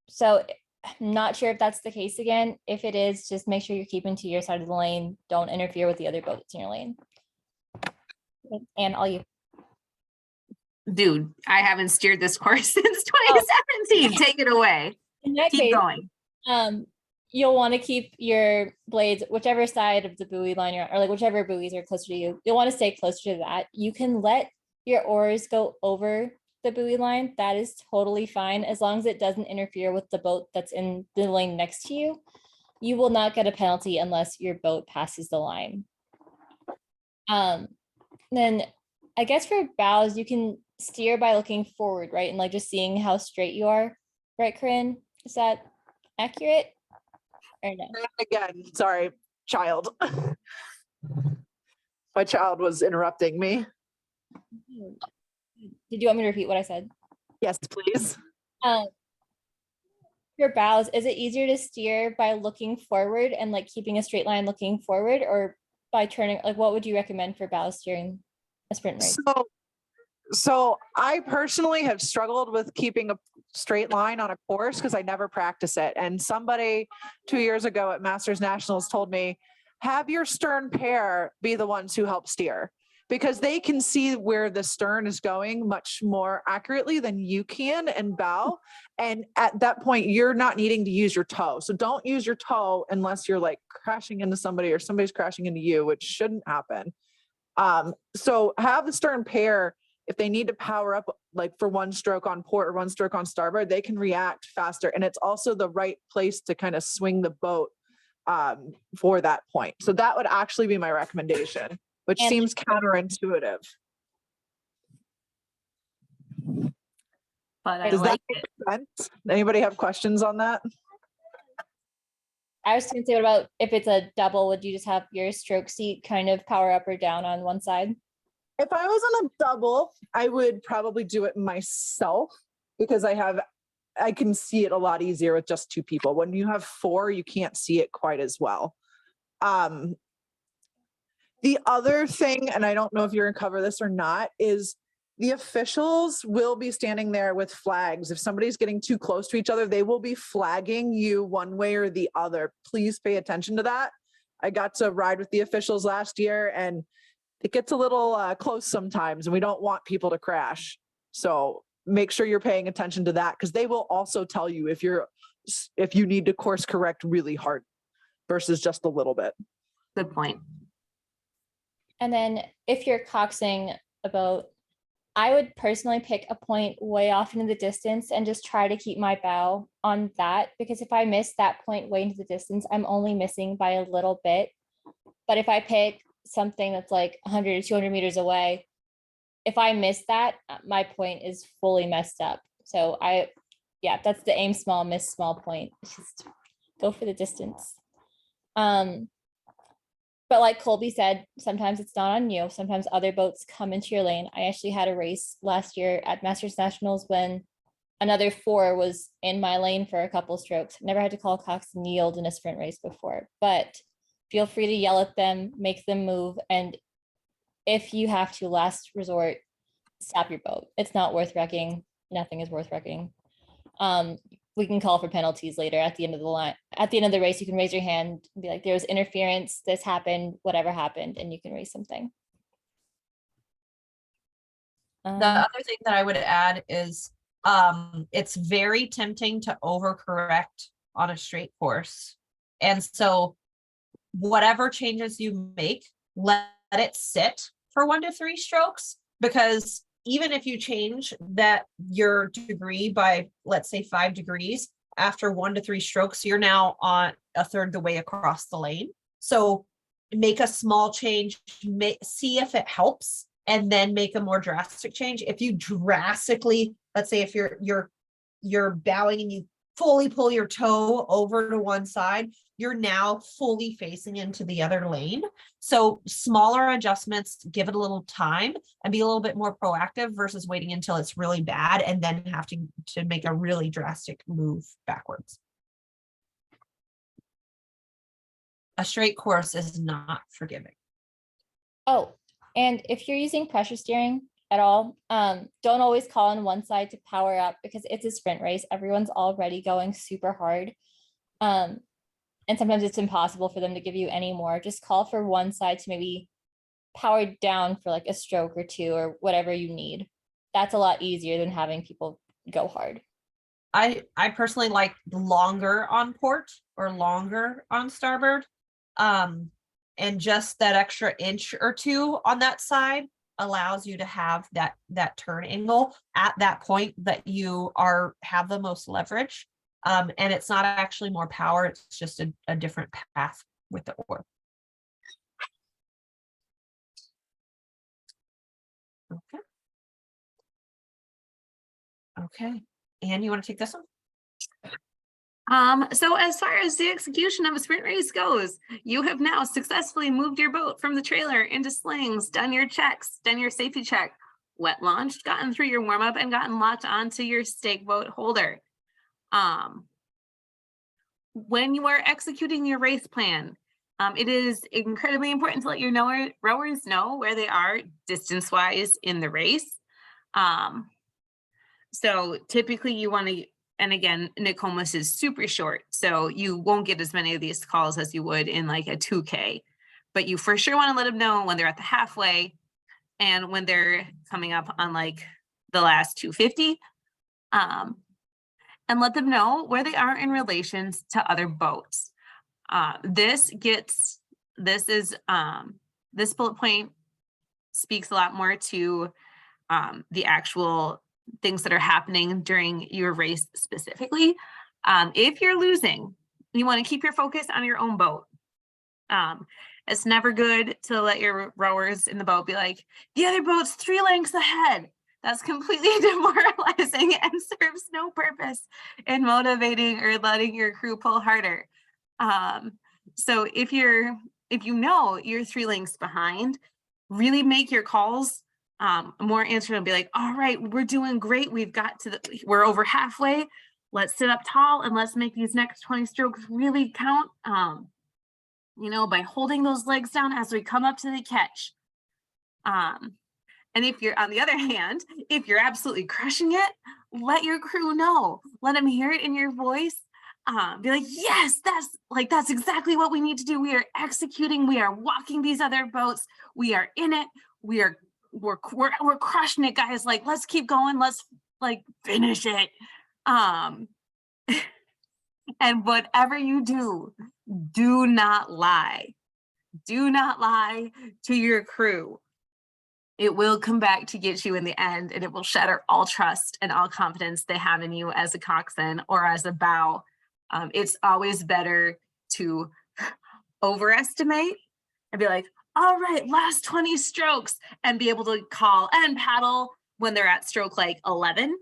So I'm not sure if that's the case again. If it is, just make sure you're keeping to your side of the lane. Don't interfere with the other boats in your lane. And all you. Dude, I haven't steered this course since 2017. Take it away. In that Keep case, going. you'll want to keep your blades, whichever side of the buoy line you're on, or like whichever buoys are closer to you, you'll want to stay closer to that. You can let your oars go over the buoy line. That is totally fine, as long as it doesn't interfere with the boat that's in the lane next to you. You will not get a penalty unless your boat passes the line. Then I guess for bows, you can steer by looking forward, right? And like just seeing how straight you are, right, Corinne? Is that accurate? Or no? Again, sorry, child. My child was interrupting me. Did you want me to repeat what I said? Yes, please. Your bows, is it easier to steer by looking forward and like keeping a straight line looking forward, or by turning? Like, what would you recommend for bow steering a sprint race? So I personally have struggled with keeping a straight line on a course because I never practice it. And somebody 2 years ago at Masters Nationals told me, have your stern pair be the ones who help steer, because they can see where the stern is going much more accurately than you can and bow. And at that point, you're not needing to use your toe. So don't use your toe unless you're like crashing into somebody or somebody's crashing into you, which shouldn't happen. So have the stern pair. If they need to power up, like for one stroke on port or one stroke on starboard, they can react faster. And it's also the right place to kind of swing the boat for that point. So that would actually be my recommendation, which seems counterintuitive. But I Does like that make sense? Anybody have questions on that? I was gonna say, what about if it's a double, would you just have your stroke seat kind of power up or down on one side? If I was on a double, I would probably do it myself because I can see it a lot easier with just two people. When you have four, you can't see it quite as well. The other thing, and I don't know if you're gonna cover this or not, is the officials will be standing there with flags. If somebody's getting too close to each other, they will be flagging you one way or the other. Please pay attention to that. I got to ride with the officials last year, and it gets a little close sometimes, and we don't want people to crash. So make sure you're paying attention to that, because they will also tell you if you need to course correct really hard versus just a little bit. good point. And then if you're coxing a boat, I would personally pick a point way off into the distance and just try to keep my bow on that, because if I miss that point way into the distance, I'm only missing by a little bit. But if I pick something that's like 100 or 200 meters away, if I miss that, my point is fully messed up. So that's the aim small, miss small point. Just go for the distance. But like Colby said, sometimes it's not on you. Sometimes other boats come into your lane. I actually had a race last year at Masters Nationals when another 4 was in my lane for a couple strokes. Never had to call Coxing yield in a sprint race before, but feel free to yell at them, make them move. And if you have to, last resort, stop your boat. It's not worth wrecking. Nothing is worth wrecking. We can call for penalties later at the end of the line. At the end of the race, you can raise your hand and be like, there was interference, this happened, whatever happened, and you can raise something. The other thing that I would add is it's very tempting to overcorrect on a straight course. And so whatever changes you make, let it sit for 1 to 3 strokes, because even if you change that your degree by, let's say 5 degrees, after 1 to 3 strokes, you're now on a third the way across the lane. So make a small change, see if it helps, and then make a more drastic change. If you drastically, let's say if you're bowing and you fully pull your toe over to one side, you're now fully facing into the other lane. So smaller adjustments, give it a little time and be a little bit more proactive versus waiting until it's really bad and then having to make a really drastic move backwards. A straight course is not forgiving. Oh, and if you're using pressure steering, at all. Don't always call on one side to power up because it's a sprint race. Everyone's already going super hard. And sometimes it's impossible for them to give you any more. Just call for one side to maybe power down for like a stroke or two or whatever you need. That's a lot easier than having people go hard. I personally like longer on port or longer on starboard. And just that extra inch or two on that side allows you to have that turn angle at that point that you have the most leverage. And it's not actually more power, it's just a different path with the oar. Okay. Okay. Anne, you want to take this one? So as far as the execution of a sprint race goes, you have now successfully moved your boat from the trailer into slings, done your checks, done your safety check, wet launched, gotten through your warm up, and gotten locked onto your stake boat holder. When you are executing your race plan, it is incredibly important to let your rowers know where they are distance-wise in the race. So typically you want to, and again, Nokomis is super short, so you won't get as many of these calls as you would in like a 2K, but you for sure want to let them know when they're at the halfway and when they're coming up on like the last 250, and let them know where they are in relation to other boats. This bullet point speaks a lot more to the actual things that are happening during your race specifically. If you're losing, you want to keep your focus on your own boat. It's never good to let your rowers in the boat be like, the other boat's 3 lengths ahead. That's completely demoralizing and serves no purpose in motivating or letting your crew pull harder. So if you know you're 3 lengths behind, really make your calls more answered and be like, all right, we're doing great. We're over halfway. Let's sit up tall and let's make these next 20 strokes really count. By holding those legs down as we come up to the catch. And if you're, on the other hand, if you're absolutely crushing it, let your crew know. Let them hear it in your voice. Be like, yes, that's exactly what we need to do. We are executing. We are walking these other boats. We are in it. We're crushing it, guys. Like, let's keep going. Let's finish it. And whatever you do not lie. Do not lie to your crew. It will come back to get you in the end, and it will shatter all trust and all confidence they have in you as a coxswain or as a bow. It's always better to overestimate and be like, all right, last 20 strokes, and be able to call and paddle when they're at stroke 11,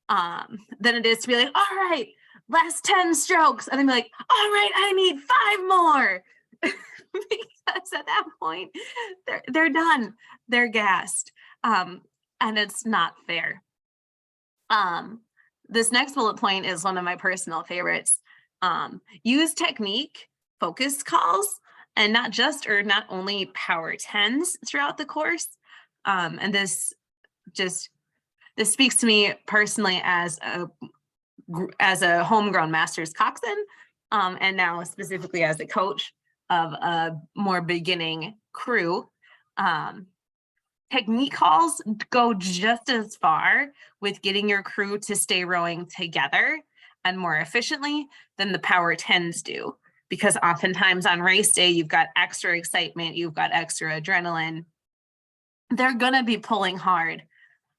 than it is to be like, all right, last 10 strokes, and then be like, all right, I need 5 more. Because at that point, they're done. They're gassed. And it's not fair. This next bullet point is one of my personal favorites. Use technique, focus calls, and not only power 10s throughout the course. And this speaks to me personally as a homegrown master's coxswain, and now specifically as a coach of a more beginning crew. Technique calls go just as far with getting your crew to stay rowing together and more efficiently than the power 10s do, because oftentimes on race day, you've got extra excitement, you've got extra adrenaline. They're gonna be pulling hard.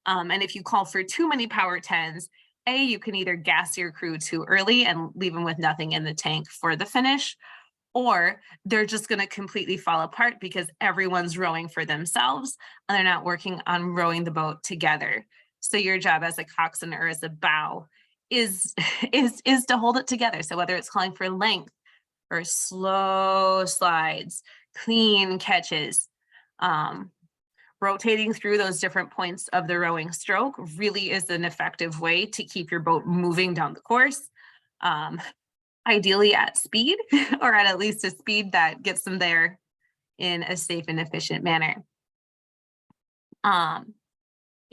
And if you call for too many power 10s, you can either gas your crew too early and leave them with nothing in the tank for the finish, or they're just going to completely fall apart because everyone's rowing for themselves and they're not working on rowing the boat together. So your job as a coxswain or as a bow is to hold it together. So whether it's calling for length or slow slides, clean catches, rotating through those different points of the rowing stroke really is an effective way to keep your boat moving down the course. Ideally at speed, or at least a speed that gets them there in a safe and efficient manner.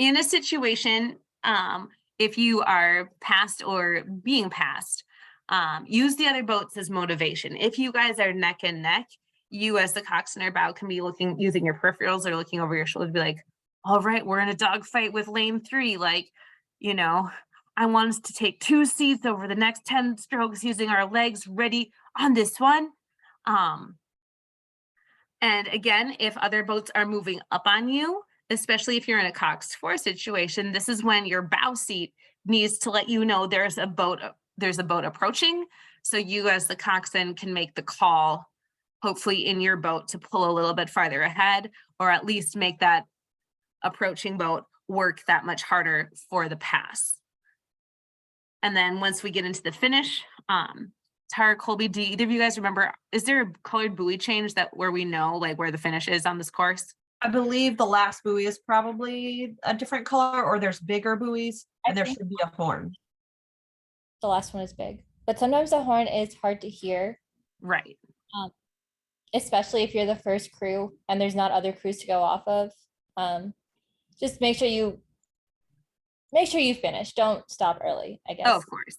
in a situation, if you are passed or being passed, use the other boats as motivation. If you guys are neck and neck, you as the coxswain or bow can be using your peripherals or looking over your shoulder to be like, all right, we're in a dogfight with lane 3. Like, you know, I want us to take 2 seats over the next 10 strokes using our legs ready on this one. And again, if other boats are moving up on you, especially if you're in a Cox 4 situation, this is when your bow seat needs to let you know there's a boat approaching. So you as the coxswain can make the call, hopefully in your boat, to pull a little bit farther ahead, or at least make that approaching boat work that much harder for the pass. And then once we get into the finish, Tara, Colby, do either of you guys remember, is there a colored buoy change that where we know like where the finish is on this course? I believe the last buoy is probably a different color, or there's bigger buoys, and there think- should be a horn. The last one is big, but sometimes the horn is hard to hear, Right. especially if you're the first crew and there's not other crews to go off of. Just make sure you finish. Don't stop early, I guess. Oh, of course.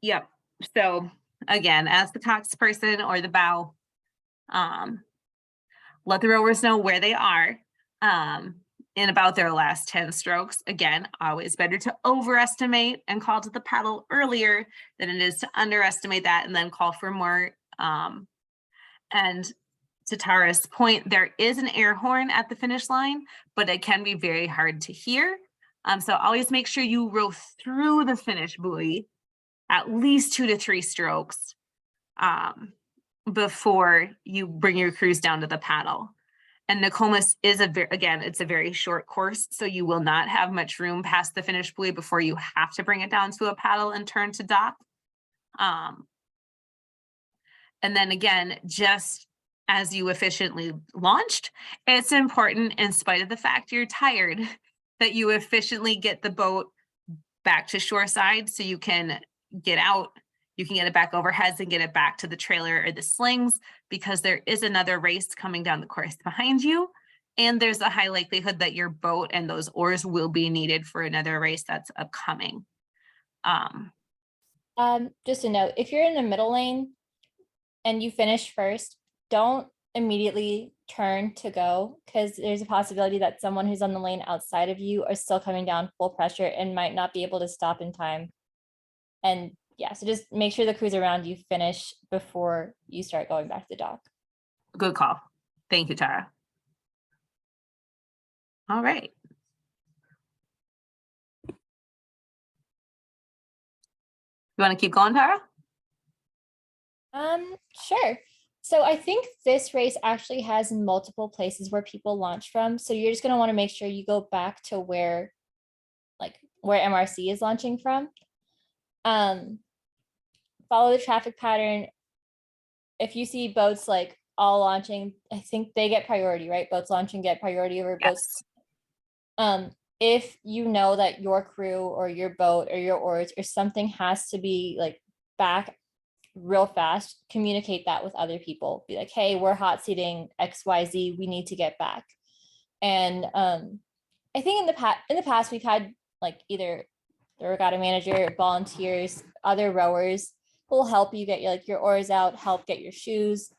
Yep. So again, as the cox person or the bow, let the rowers know where they are in about their last 10 strokes. Again, always better to overestimate and call to the paddle earlier than it is to underestimate that and then call for more. And to Tara's point, there is an air horn at the finish line, but it can be very hard to hear. So always make sure you row through the finish buoy at least 2 to 3 strokes before you bring your crews down to the paddle. And Nokomis is it's a very short course, so you will not have much room past the finish buoy before you have to bring it down to a paddle and turn to dock. And then again, just as you efficiently launched, it's important, in spite of the fact you're tired, that you efficiently get the boat back to shoreside so you can get out, you can get it back overheads and get it back to the trailer or the slings, because there is another race coming down the course behind you. And there's a high likelihood that your boat and those oars will be needed for another race that's upcoming. Just a note, if you're in the middle lane and you finish first, don't immediately turn to go, because there's a possibility that someone who's on the lane outside of you are still coming down full pressure and might not be able to stop in time. And yeah, so just make sure the crews around you finish before you start going back to the dock. Good call. Thank you, Tara. All right. You want to keep going, Tara? Sure. So I think this race actually has multiple places where people launch from. So you're just going to want to make sure you go back to where MRC is launching from. Follow the traffic pattern. If you see boats like all launching, I think they get priority, right? Boats launching get priority over boats. If you know that your crew or your boat or your oars or something has to be like back real fast, communicate that with other people. Be like, hey, we're hot seating XYZ, we need to get back. And I think in the past we've had like either the regatta manager, volunteers, other rowers who will help you get your oars out, help get your shoes,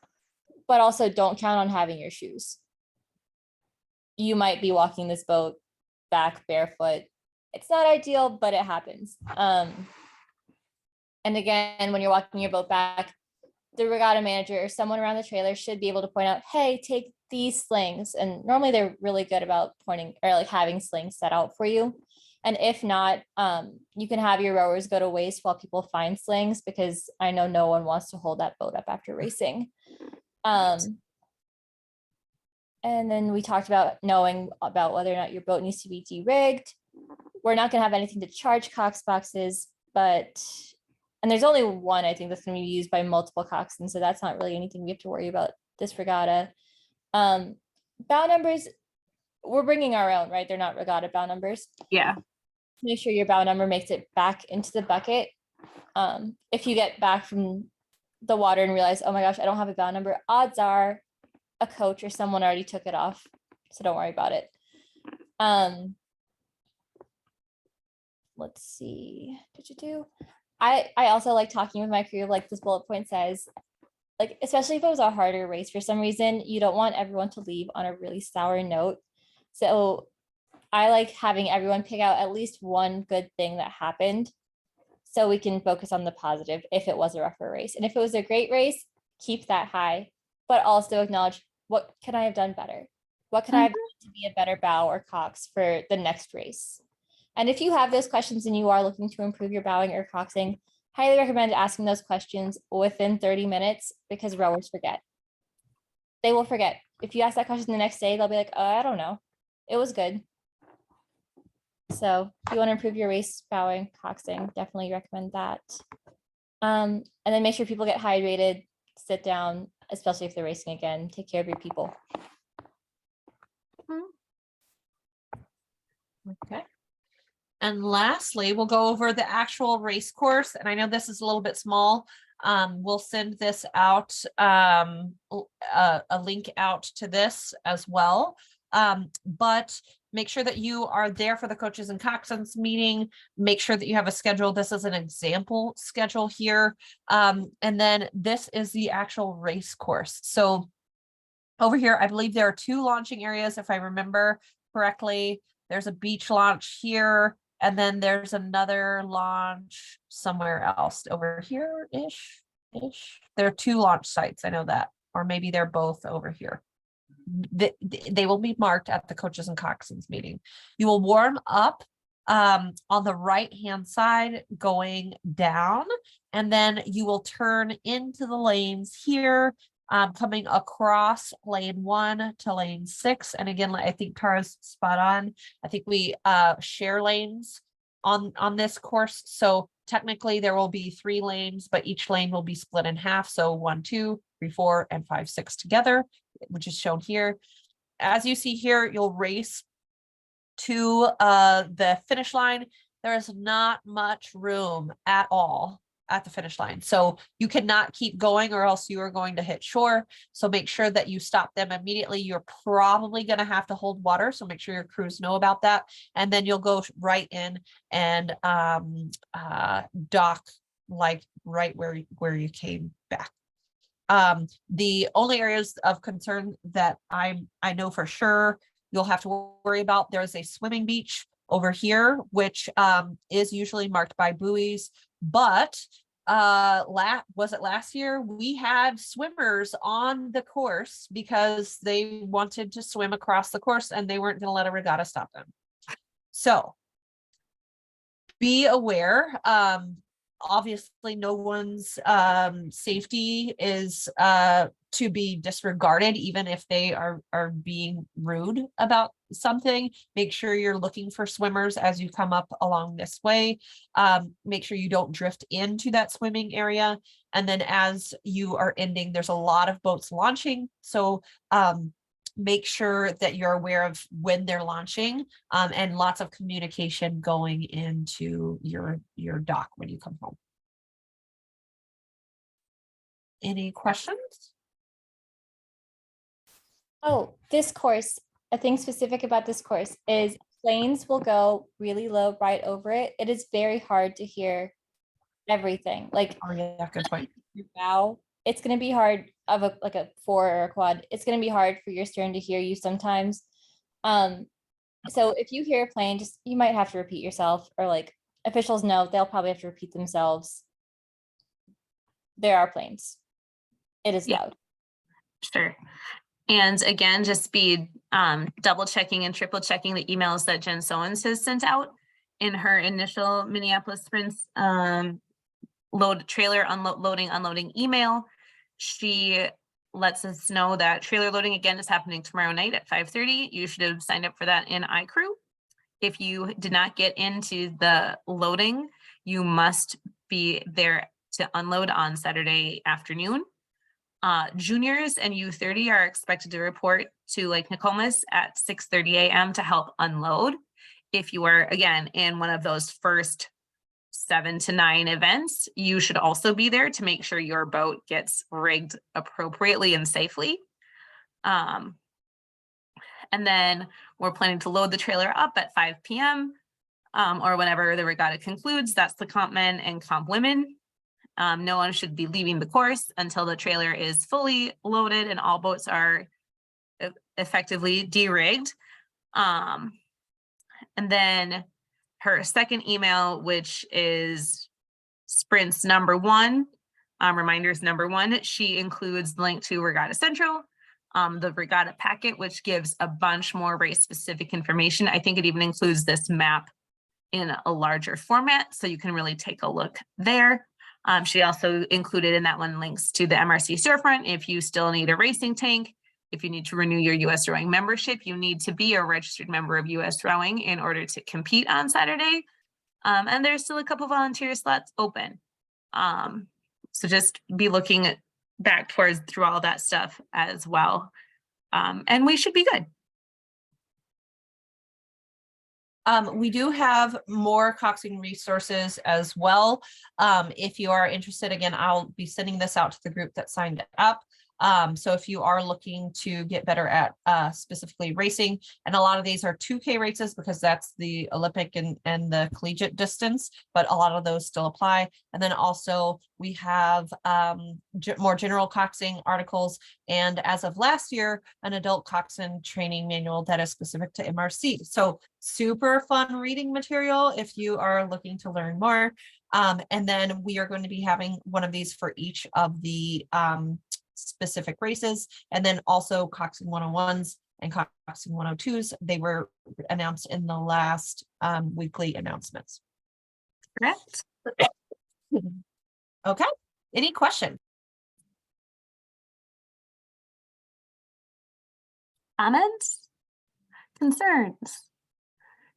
but also don't count on having your shoes. You might be walking this boat back barefoot. It's not ideal, but it happens. And again, when you're walking your boat back, the regatta manager or someone around the trailer should be able to point out, hey, take these slings. And normally they're really good about pointing or like having slings set out for you. And if not, you can have your rowers go to waste while people find slings, because I know no one wants to hold that boat up after racing. And then we talked about knowing about whether or not your boat needs to be de-rigged. We're not going to have anything to charge Cox boxes, and there's only one, I think, that's going to be used by multiple coxswains, so that's not really anything we have to worry about this regatta. Bow numbers, we're bringing our own, right? They're not regatta bow numbers. Yeah. Make sure your bow number makes it back into the bucket. If you get back from the water and realize, oh my gosh, I don't have a bow number, odds are a coach or someone already took it off, so don't worry about it. let's see. I also like talking with my crew, like this bullet point says, like, especially if it was a harder race for some reason, you don't want everyone to leave on a really sour note. So I like having everyone pick out at least one good thing that happened so we can focus on the positive if it was a rougher race. And if it was a great race, keep that high, but also acknowledge what can I have done better? What can I have done to be a better bow or cox for the next race? And if you have those questions and you are looking to improve your bowing or coxing, highly recommend asking those questions within 30 minutes because rowers forget. They will forget. If you ask that question the next day, they'll be like, I don't know. It was good. So if you want to improve your race bowing, coxing, definitely recommend that. And then make sure people get hydrated, sit down, especially if they're racing again, take care of your people. Okay. And lastly, we'll go over the actual race course. And I know this is a little bit small. We'll send this out, a link out to this as well. But make sure that you are there for the coaches and coxswains meeting. Make sure that you have a schedule. This is an example schedule here. And then this is the actual race course. So over here, I believe there are 2 launching areas, if I remember correctly. There's a beach launch here, and then there's another launch somewhere else over here-ish. There are 2 launch sites, I know that, or maybe they're both over here. They will be marked at the coaches and coxswains meeting. You will warm up on the right-hand side going down, and then you will turn into the lanes here, coming across lane 1 to lane 6. And again, I think Tara's spot on. I think we share lanes on this course. So technically there will be 3 lanes, but each lane will be split in half. So 1, 2, 3, 4, and 5, 6 together, which is shown here. As you see here, you'll race to the finish line. There is not much room at all at the finish line. So you cannot keep going or else you are going to hit shore. So make sure that you stop them immediately. You're probably going to have to hold water. So make sure your crews know about that. And then you'll go right in and dock like right where you came back. The only areas of concern that I know for sure you'll have to worry about, there's a swimming beach over here, which is usually marked by buoys, but was it last year we had swimmers on the course because they wanted to swim across the course and they weren't going to let a regatta stop them. So be aware. Obviously no one's safety is to be disregarded, even if they are being rude about something. Make sure you're looking for swimmers as you come up along this way. Make sure you don't drift into that swimming area. And then as you are ending, there's a lot of boats launching. So make sure that you're aware of when they're launching, and lots of communication going into your dock when you come home. Any questions? Oh, this course, a thing specific about this course is planes will go really low right over it. It is very hard to hear everything. Like, Oh yeah, good point. your bow, it's going to be hard of like a 4 or a quad. It's going to be hard for your stern to hear you sometimes. So if you hear a plane, just you might have to repeat yourself, or like officials know they'll probably have to repeat themselves. There are planes. It is Yeah. loud. Sure. And again, just be double checking and triple checking the emails that Jen Sowens has sent out in her initial Minneapolis Sprints trailer unloading email. She lets us know that trailer loading again is happening tomorrow night at 5:30. You should have signed up for that in iCrew. If you did not get into the loading, you must be there to unload on Saturday afternoon. Juniors and U30 are expected to report to Lake Nokomis at 6:30 a.m. to help unload. If you are, again, in one of those first 7 to 9 events, you should also be there to make sure your boat gets rigged appropriately and safely. And then we're planning to load the trailer up at 5 p.m. or whenever the regatta concludes. That's the comp men and comp women. No one should be leaving the course until the trailer is fully loaded and all boats are effectively de-rigged. And then her second email, which is sprints number 1, reminders number 1, she includes the link to Regatta Central, the regatta packet, which gives a bunch more race specific information. I think it even includes this map in a larger format, so you can really take a look there. She also included in that one links to the MRC storefront. If you still need a racing tank, if you need to renew your US Rowing membership, you need to be a registered member of US Rowing in order to compete on Saturday. And there's still a couple volunteer slots open. So just be looking back through all that stuff as well. And we should be good. We do have more Coxing resources as well. If you are interested, again, I'll be sending this out to the group that signed up. So if you are looking to get better at specifically racing, and a lot of these are 2K races because that's the Olympic and the collegiate distance, but a lot of those still apply. And then also we have more general coxing articles, and as of last year, an adult coxswain training manual that is specific to MRC. So super fun reading material if you are looking to learn more. And then we are going to be having one of these for each of the specific races, and then also Coxing 101s and Coxing 102s. They were announced in the last weekly announcements. Correct. Okay, any questions? Comments? Concerns?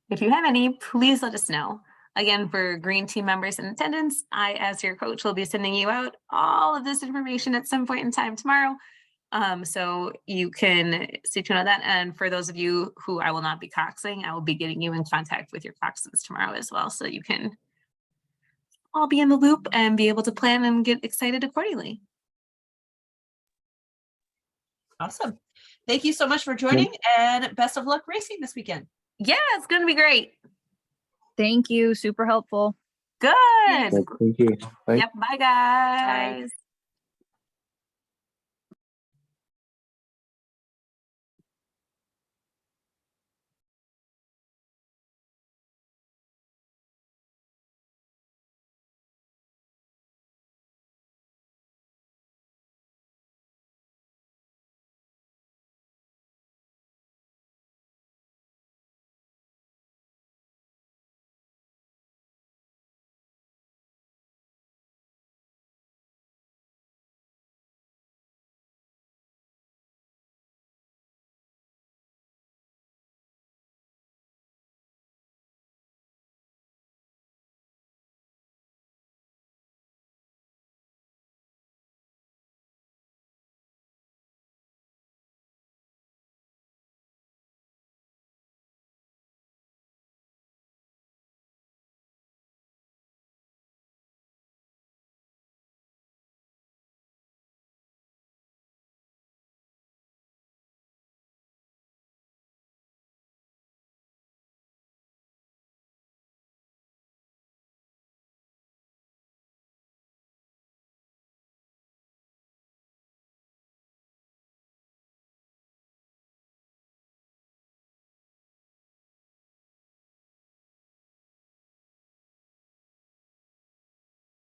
If you have any, please let us know. Again, for Green Team members in attendance, I, as your coach, will be sending you out all of this information at some point in time tomorrow. So you can stay tuned on that. And for those of you who I will not be coxing, I will be getting you in contact with your coxswains tomorrow as well. So you can all be in the loop and be able to plan and get excited accordingly. Awesome. Thank you so much for joining, and best of luck racing this weekend. Yeah, it's going to be great. Thank you. Super helpful. Good. Thank you. Bye. Yep. Bye, guys.